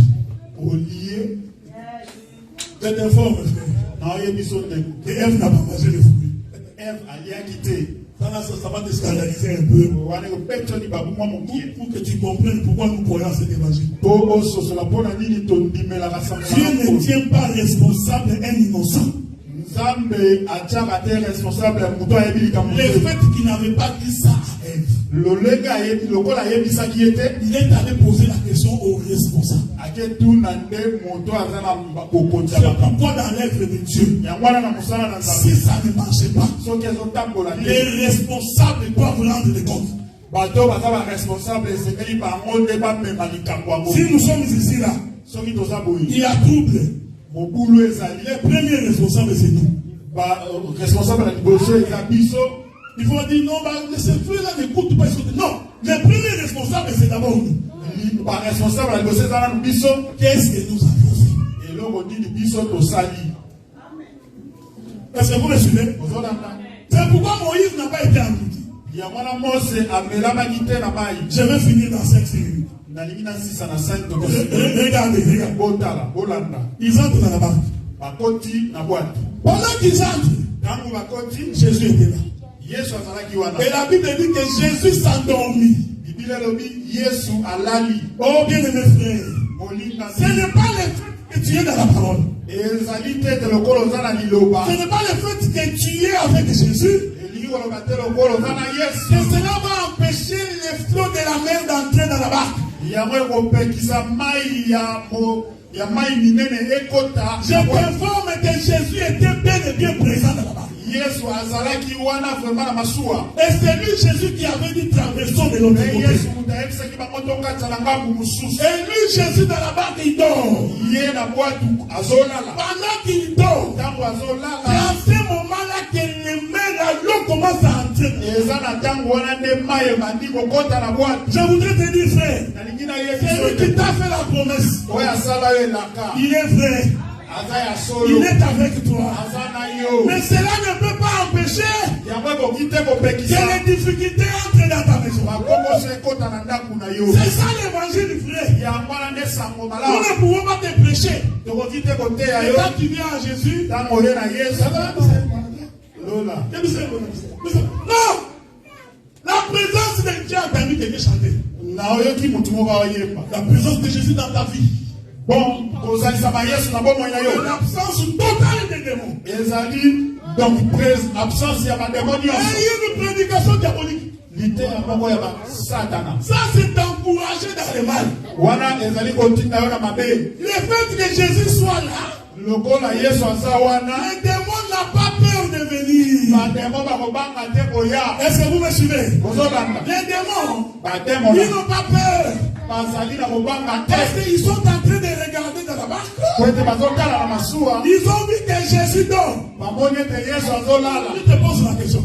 C'est un fort, frère. Et Ève n'a pas mangé les fruits. Ça va te scandaliser un peu. Pour que tu comprennes pourquoi nous croyons à cet évangile. Dieu ne tient pas responsable un innocent. Le fait qu'il n'avait pas dit ça à Ève, il est allé poser la question au responsable. C'est pourquoi dans l'œuvre de Dieu, si ça ne marchait pas, les responsables doivent rendre des comptes. Si nous sommes ici là, il y a trouble. Les premiers responsables, c'est nous. Il faut dire non, ces fruits-là n'écoutent pas. Non, les premiers responsables, c'est d'abord nous. Qu'est-ce que nous avons fait? Est-ce que vous me suivez? C'est pourquoi Moïse n'a pas été englouti. Je vais finir dans 5 minutes. Regardez. Ils entrent dans la banque. Pendant qu'ils entrent, Jésus était là. Et la Bible dit que Jésus s'endormit. Oh bien aimé frère, ce n'est pas le fait que tu es dans la parole. Ce n'est pas le fait que tu es avec Jésus que cela va empêcher les flots de la mer d'entrer dans la barque. Je t'informe que Jésus était bel et bien présent dans la barque. Et c'est lui Jésus qui avait dit traversons de l'autre côté. Et lui Jésus dans la barque il dort. Pendant qu'il dort, c'est à ce moment-là que les mains de l'eau commencent à entrer. Je voudrais te dire frère, c'est lui qui t'a fait la promesse. Il est vrai. Il est avec toi. Mais cela ne peut pas empêcher que les difficultés entrent dans ta maison. C'est ça l'évangile, frère. Nous ne pouvons pas te prêcher. Et quand tu viens à Jésus, non! La présence de Dieu a permis de chanter. La présence de Jésus dans ta vie. Bon, l'absence totale des démons. Donc, absence, il y a pas de démons. Il y a une prédication diabolique. Ça, c'est d'encourager dans le mal. Le fait que Jésus soit là, le démon n'a pas peur de venir. Est-ce que vous me suivez? Les démons, ils n'ont pas peur. Parce qu'ils sont en train de regarder dans la barque. Ils ont vu que Jésus dort. Je te pose la question.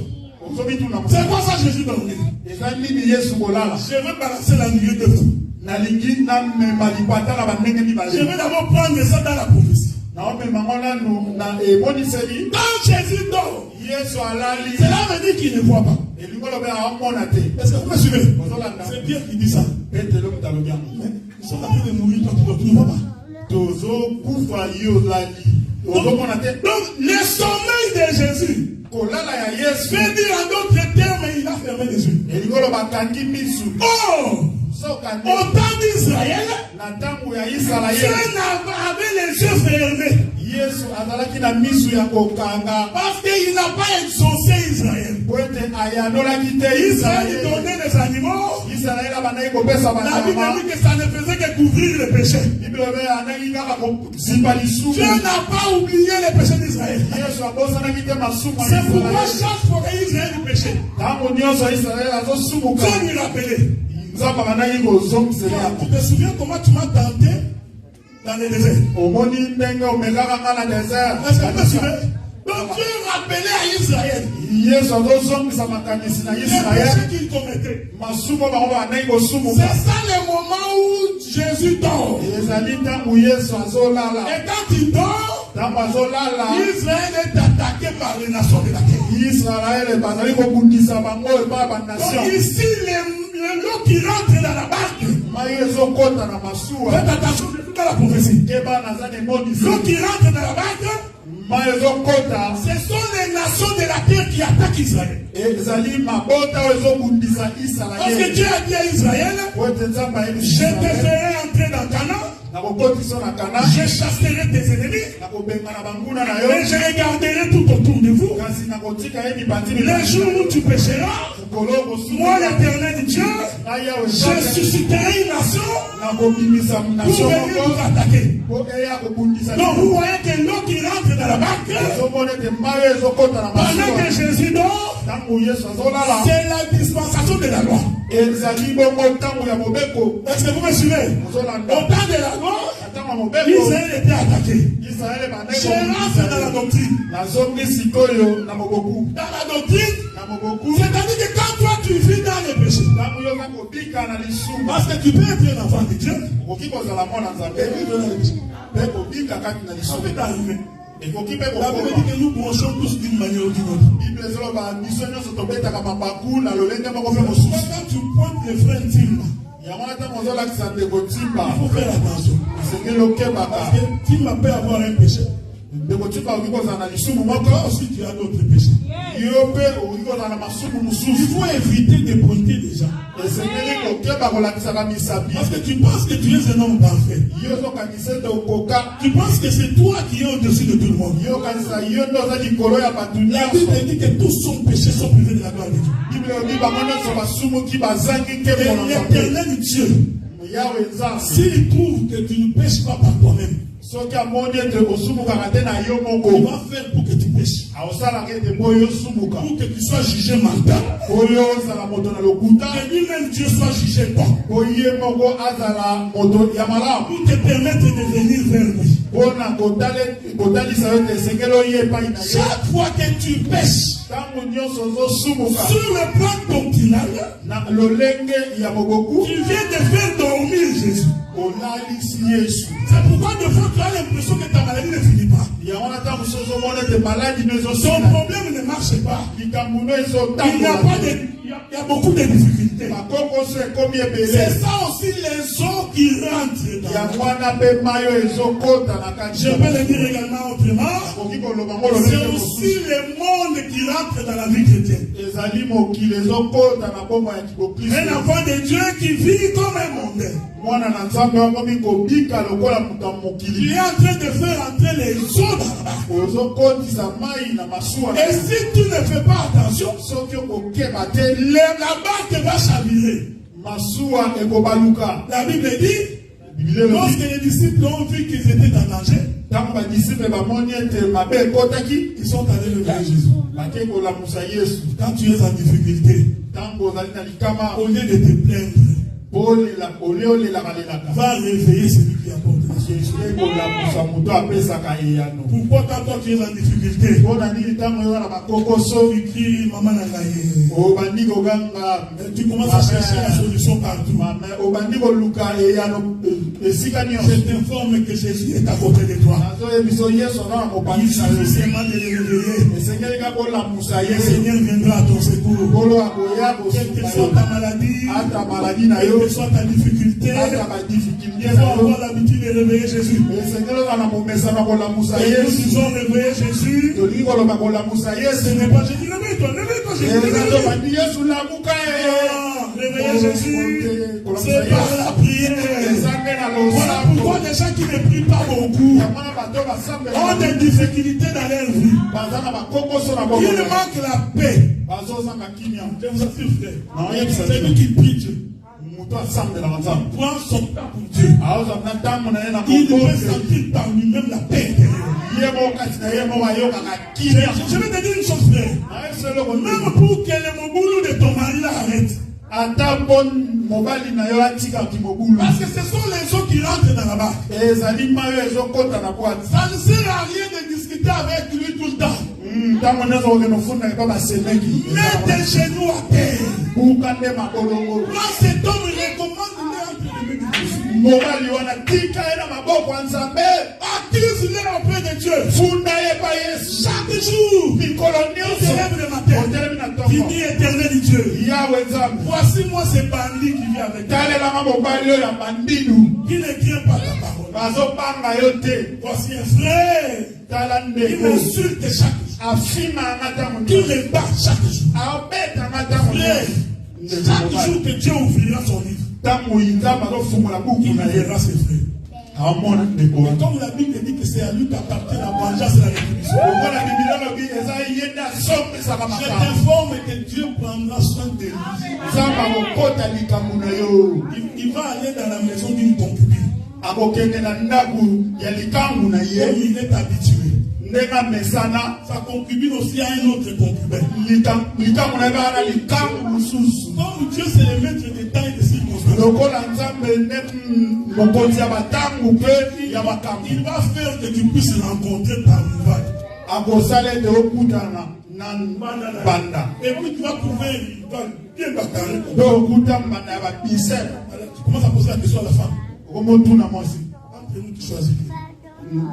C'est quoi ça Jésus dort? Je vais balancer la nuée de vous. Je vais d'abord prendre ça dans la prophétie. Quand Jésus dort, cela veut dire qu'il ne voit pas. Est-ce que vous me suivez? C'est Pierre qui dit ça. Mais ils sont en train de mourir, toi tu ne vois pas. Donc le sommeil de Jésus veut dire en d'autres termes, il a fermé les yeux. Oh! Au temps d'Israël, Dieu avait les yeux fermés. Parce qu'il n'a pas exaucé Israël. Israël donnait des animaux. La Bible dit que ça ne faisait que couvrir les péchés. Dieu n'a pas oublié les péchés d'Israël. C'est pourquoi chaque fois qu'Israël péchait, Dieu lui rappelait. Tu te souviens comment tu m'as tenté dans le désert? Est-ce que tu te souviens? Donc Dieu rappelait à Israël les péchés qu'il commettait. C'est ça le moment où Jésus dort. Et quand il dort, Israël est attaqué par les nations de la terre. Donc ici, l'eau qui rentre dans la barque. Faites attention à la prophétie. L'eau qui rentre dans la barque, ce sont les nations de la terre qui attaquent Israël. Parce que Dieu a dit à Israël, je te ferai entrer dans Canaan, je chasserai tes ennemis, et je regarderai tout autour de vous. Le jour où tu pécheras, moi l'Éternel Dieu, je susciterai une nation pour venir vous attaquer. Donc vous voyez que l'eau qui rentre dans la barque, pendant que Jésus dort, c'est la dispensation de la loi. Est-ce que vous me suivez? Au temps de la loi, Israël était attaqué. Je rentre dans la doctrine. Dans la doctrine, c'est-à-dire que quand toi tu vis dans les péchés, parce que tu peux être un enfant de Dieu, ça peut arriver. La Bible dit que nous branchons tous d'une manière ou d'une autre. Quand tu pointes les frères Timba, il faut faire attention. Parce que Timba peut avoir un péché. Toi aussi tu as d'autres péchés. Il faut éviter de pointer les gens. Parce que tu penses que tu es un homme parfait. Tu penses que c'est toi qui es au-dessus de tout le monde. La Bible dit que tous sont péchés, sont privés de la gloire de Dieu. Et l'Éternel Dieu, s'il trouve que tu ne pêches pas par toi-même, il va faire pour que tu pêches. Pour que tu sois jugé mental. Que lui-même Dieu soit jugé toi. Pour te permettre de venir vers lui. Chaque fois que tu pêches sur le plan doctrinal, tu viens de faire dormir Jésus. C'est pourquoi de fois tu as l'impression que ta maladie ne finit pas. Son problème ne marche pas. Il y a beaucoup de difficultés. C'est ça aussi les eaux qui rentrent. Je peux le dire également autrement. C'est aussi le monde qui rentre dans la vie chrétienne. Un enfant de Dieu qui vit comme un mondain. Il est en train de faire entrer les eaux dans la barque. Et si tu ne fais pas attention, la barque va chavirer. La Bible dit, lorsque les disciples ont vu qu'ils étaient en danger, ils sont allés vers Jésus. Quand tu es en difficulté, au lieu de te plaindre, va réveiller celui qui apporte la solution. Pourquoi quand toi tu es en difficulté, tu cries maman nangaye, tu commences à chercher la solution partout. Je t'informe que Jésus est à côté de toi. Il suffit seulement de le réveiller. Le Seigneur viendra à ton secours. Quelle que soit ta maladie, quelle que soit ta difficulté, il faut avoir l'habitude de réveiller réveiller Jésus. Le Seigneur a message na kolamusa Et nous Yesu. disons réveiller Jésus. Tolingi koloba kolamusa Ce Yesu. n'est pas Jésus. Réveille-toi, réveille-toi, Jésus. Ezato Réveille-toi. bandi Yesu lamuka ye. Réveiller Jésus. C'est par la prière. Ezange na Voilà pourquoi losambo. les gens qui ne prient pas beaucoup Yamana bato basambe. ont des difficultés dans leur vie. Bazana bakokoso na Il bobo. manque la paix. Bazozanga kimia. Je vous assure, frère. Na oyebisa C'est lui qui prie Dieu. mutu asambela banzambe. Prends son temps pour Dieu. Aoza na ntango na ye na Il peut mokonzi. sentir par lui-même la paix intérieure. Ye moko kati na ye moko ayokaka Je kimia. vais te dire une chose, frère. Ayebisa eloko Même nini. pour que le moboulou de ton mari l'arrête. Ata bon mobali na yo atikaki mobulu. Parce que ce sont les eaux qui rentrent dans la barque. Ezali mayo ezokota na boite. Ça ne sert à rien de discuter avec lui tout le temps. Ntango nyonso okende ofunda epa basemeki. Mets tes genoux à terre. Buka nde mabolongo. Quand cet homme recommande-le entre les mains de Dieu. Mobali wana tika ye na maboko ya Nzambe. Accuse-le auprès de Dieu. Funda ye pa Yesu. Chaque jour, Mikolo il nyonso. se lève le matin. Otelemi na Il ntongo. dit éternel Dieu. Yawe Nzambe. Voici moi ce bandit qui vit avec toi. Talelanga mobali oyo ya bandidu. Qui ne craint pas ta parole. Bazobanga yo te. Voici un frère. Tala Il ndeko. m'insulte chaque jour. Afimanga ntango Qui nyonso. me bat chaque jour. Abetanga ntango Frère, nyonso. chaque jour que Dieu ouvrira son livre, Ntango Nzambe azofungola buku il na ye. verra ses frères. Amona ndeko. Et comme la Bible dit que c'est à lui qu'appartient la vengeance et la rétribution, Lokola Biblia lobi eza ye nde asombisaka je makambo. t'informe que Dieu prendra soin de lui. Nzambe akokota likambo na yo. Il va aller dans la maison d'une concubine. Akokende na ndako ya likambo na Comme ye. il est habitué. Ndenge amesana Sa concubine aussi a un autre concubin. likambo na ye baa na likambo mosusu. Comme Dieu c'est le maître des temps et des circonstances, Lokola Nzambe nde mokonzi ya batango mpe ya makambo. il va faire que tu puisses rencontrer ta rivale. Akosala ete okutana na banda. Et puis tu vas trouver une rivale bien bagarrée. Mpe okuta mbanda ya babisele. Alors tu commences à poser la question à la femme. Okomotuna mwasi. Entre nous, tu choisis.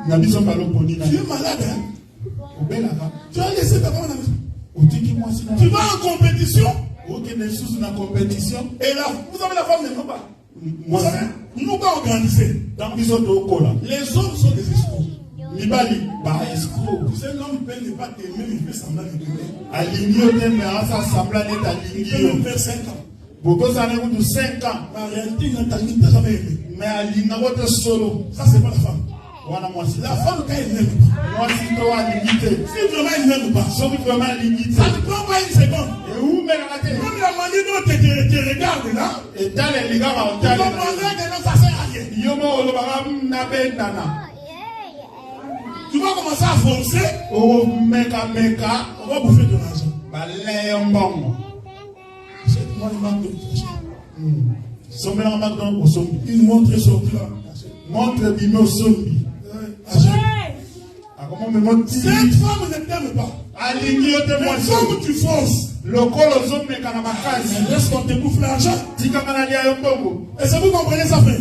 Na biso baloponi na Tu ye. es malade, hein? Obelaka. Tu as laissé ta femme à la maison. Otiki mwasi na Tu vas en compétition. okende susu na compétition. Et là, vous savez, la femme ne peut pas. Vous Mwasi. savez, nous quand on grandissait, Ntango biso tokola. les hommes sont des escrocs. Mibali baescroc. Tu sais, l'homme peut ne pas t'aimer, mais il fait semblant de t'aimer. Alingi yo te me asa sambla neti Il alingi peut yo. même faire 5 ans. Bokozala kutu 5 ans. En réalité, il n'a jamais aimé. Mais alinga te solo. Ça, c'est pas la femme. Wana mwasi. La femme, quand elle n'aime pas, Mwasi to alingi te. si vraiment elle n'aime pas, Soki vraiment alingi te. ça ne prend pas une seconde. Eumelaka te. Comme la manière dont te regarde là, Etala elingaka tu otala. comprendrais que non, ça sert à rien. Yo mo olobaka nabendana. Tu vas commencer à forcer, Omeka, on va bouffer ton argent. baleyo mbongo. C'est moi le manque de l'argent. Sombelanga makdon osombi. Une montre sortie là. Montre bime osombi. Akomo me moti. Cette femme ne t'aime pas. Alingi yo te Mais mwasi. comme tu forces, Lokolo ozomeka na makasi. elle laisse qu'on te bouffe l'argent. Tikaka na lia yo mbongo. Et ça vous comprenez ça, frère?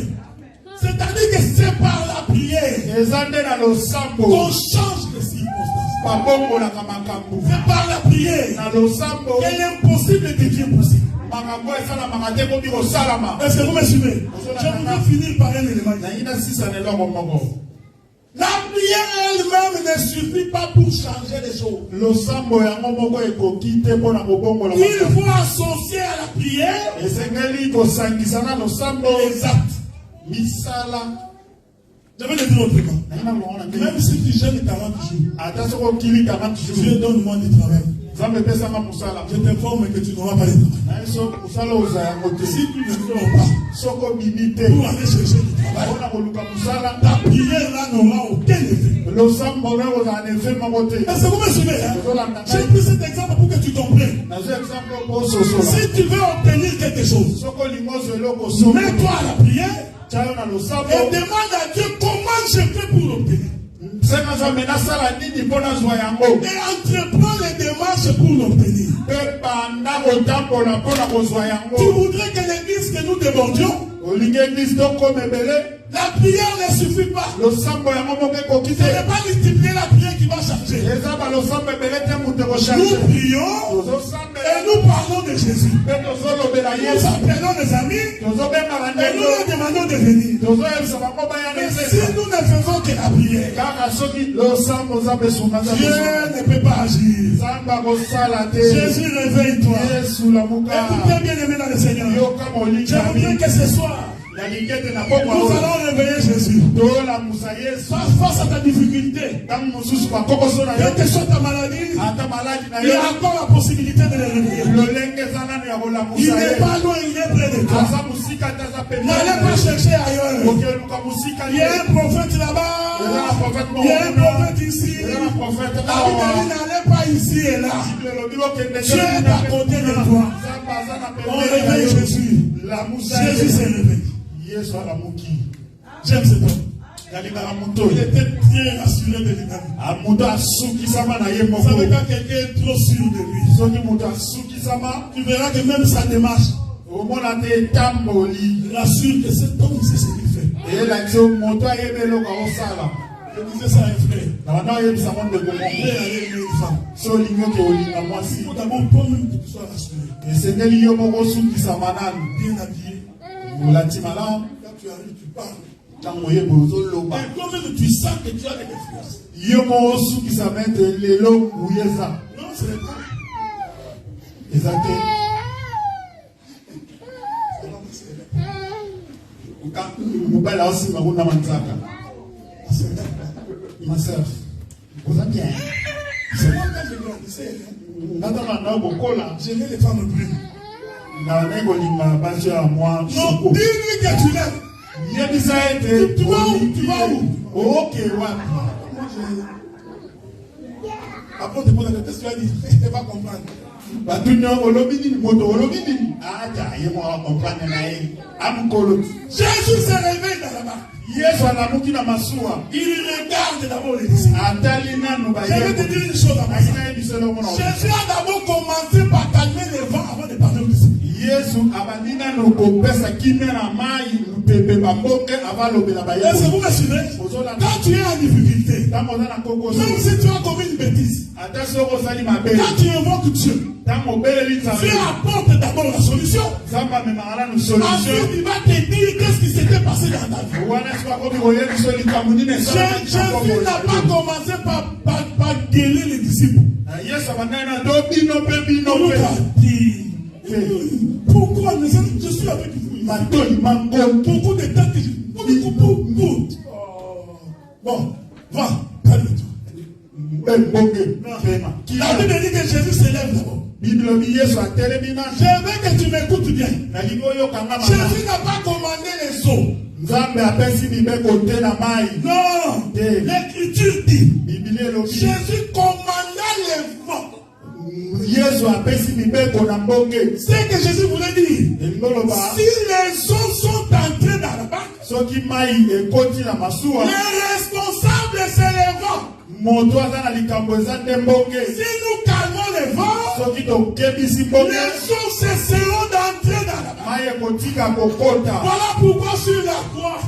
C'est-à-dire que c'est par la prière Eza nde na qu'on losambo. change les circonstances. Babongolaka makambo. C'est par la prière Na losambo. que l'impossible devient possible. Makambo esalamaka te koki kosalama. Est-ce que vous me suivez? Je voudrais finir par un élément. Nayi na sisa na eloko moko. La prière elle-même ne suffit pas pour changer les choses. Losambo yango moko ekoki te mpona kobongola Il makambo. faut associer à la prière Esengeli kosangisa na losambo. les actes. Misala. Je vais le dire autrement. Nayi na longo na te. Même si tu jeûnes 40 jours, Ata soko okili 40 Dieu jours. donne-moi du travail. Nzambe epesanga mosala. Je t'informe que tu n'auras pas de travail. Naye so mosala oza yango te. Si tu ne fais pas Soko bimi te. pour aller chercher du travail, Mpona koluka mosala. ta prière là n'aura aucun effet. Losambo na kozala na efe moko te. Est-ce que vous me suivez? Hein? Tozolanda J'ai ngai. pris cet exemple pour que tu comprennes. Nazwi exemple kososola. Si tu veux obtenir quelque chose, Soko olingi ozwa eloko soki. mets-toi à la prière Tyayo na losambo. et demande à Dieu comment je fais pour l'obtenir. Senga Nzambe nasala nini mpo nazwa yango. Et entreprends les démarches pour l'obtenir. Mpe banda kotambola mpona kozwa Tu yango. voudrais que l'église que nous débordions, Olingi eglise tokoma ebele. La prière ne suffit pas. Le sambo ya momo ke ko Ce kite. n'est pas multiplier la prière qui va changer. Eza ba le sambo belete mute ko Nous changer. prions Tozo sambe. et nous parlons de Jésus. Pe tozo lobela Nous Yesu. appelons les amis Tozo benga et bandeko. nous leur demandons de venir. Tozo yebisa bango baya Mais nese. si nous ne faisons que la prière, Kaka soki le sambo za besunga za Dieu besunga. ne peut pas agir. Zamba ko sala te. Jésus, réveille-toi. Yesu la muka. Écoutez bien aimé dans le Seigneur. Yoka moli Je voudrais que ce soir, ya likete na nous poko. allons réveiller Jésus. Tola musa Yesu. Face à ta difficulté, Tangu mususu kwa kokoso na quelle yote. que soit ta maladie, Ata maladi na il y a yo. encore la possibilité de le réveiller. Lolenge zana ya kola Il musa n'est Yesu. pas loin, il est près de toi. Asa musika taza pembeni. N'allez pas chercher ailleurs. Okeluka musika Il y a un prophète là-bas. Il y a un prophète ici. La Bible dit, n'allez pas ici et là. Dieu est à côté de toi. On réveille Jésus. Jésus s'est réveillé. J'aime cet homme. Il était bien assuré de lui-même. Vous savez, quand quelqu'un est trop sûr de lui, tu verras que même sa démarche rassure que cet homme sait ce qu'il fait. Je disais ça à un frère. Il est allé aimer une femme. Il faut d'abord toi-même que tu sois rassuré. Bien habillé. Quand tu arrives, tu parles. Et toi-même, tu sens que tu as des influences. Non, ce n'est pas. Ma soeur, vous êtes bien. C'est moi quand je grandissais. J'aimais les femmes brunes. Non, dis-lui que tu l'aimes. Tu vas où? Ok, Moi, après, on te pose la question, tu vas dire, tu ne vas pas comprendre. Jésus s'est réveillé dans la barque. Il regarde d'abord les disciples. Je vais te dire une chose à moi. Jésus a d'abord commencé par calmer les vents avant de parler aux disciples. Est-ce que vous me suivez? Quand tu es en difficulté, même si tu as commis une bêtise, quand tu invoques Dieu, Dieu apporte d'abord la solution. Ensuite, il va te dire qu'est-ce qui s'était passé dans ta vie. Jésus n'a pas commencé par guérir les disciples. Il a dit, pourquoi je suis avec vous? Beaucoup de temps que je... Bon, va, calme-toi. La Bible dit que Jésus s'élève d'abord. Je veux que tu m'écoutes bien. Jésus n'a pas commandé les eaux. Non, l'Écriture dit, Jésus commanda les vents. C'est que Jésus voulait dire, si les eaux sont entrées dans la barque, les responsables c'est les vents. Si nous calmons les vents, les eaux cesseront d'entrer dans la barque. Voilà pourquoi sur la croix,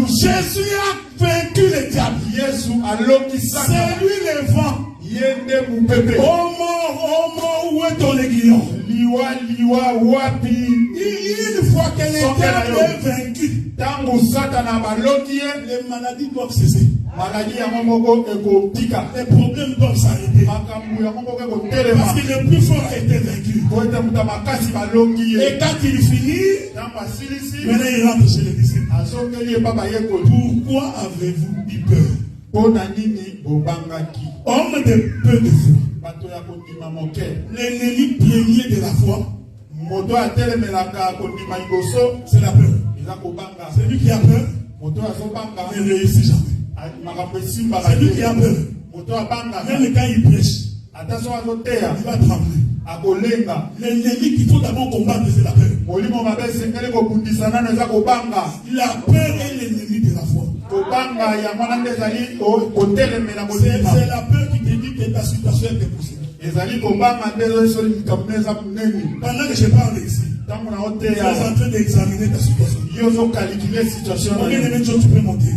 Jésus a vaincu le diable. C'est lui le vent. Oh mort, où est ton aiguillon? Une fois que le diable est vaincu, les maladies doivent cesser. Les problèmes doivent s'arrêter. Parce que le plus fort a été vaincu. Et quand il finit, maintenant il rentre chez les disciples. Pourquoi avez-vous eu peur? Homme de peu de foi. L'ennemi premier de la foi, c'est la peur. Celui qui a peur ne réussit jamais. Celui qui a peur, même quand il prêche, il va trembler. L'ennemi qu'il faut d'abord combattre, c'est la peur. La peur est l'ennemi de la foi. C'est la peur qui te dit que ta situation est impossible. Pendant que je parle ici, tu es en train d'examiner ta situation. Mon bien-aimé, Joe, tu peux monter.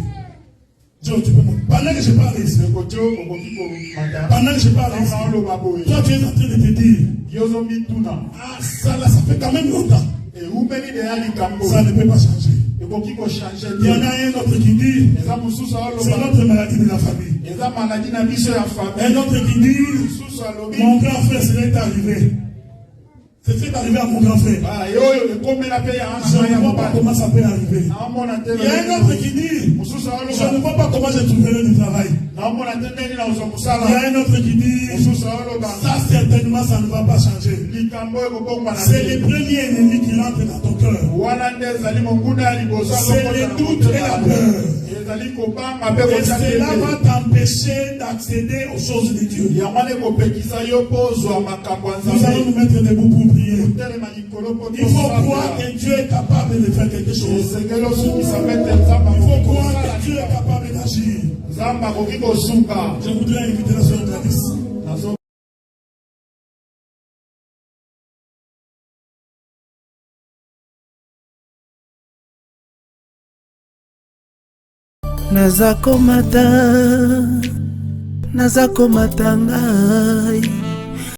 Joe, tu peux monter. Pendant que je parle ici, pendant que je parle ici, toi tu es en train de te dire, ah ça là, ça fait quand même longtemps. Ça ne peut pas changer. Il y en a un autre qui dit, c'est notre maladie de la famille. Un autre qui dit, mon grand frère serait arrivé. C'est arrivé à mon grand frère. Je ne vois pas comment ça peut arriver. Il y a un autre qui dit, je ne vois pas comment je trouverai du travail. Il y a un autre qui dit, ça certainement ça ne va pas changer. C'est le premier ennemi qui rentre dans ton cœur. C'est le doute et la peur. Et cela va t'empêcher d'accéder aux choses de Dieu. Nous allons nous mettre debout pour prier. Il faut croire que Dieu est capable de faire quelque chose. Il faut croire que Dieu est capable d'agir. Je voudrais inviter la sœur Gladys. Nazakomata ngai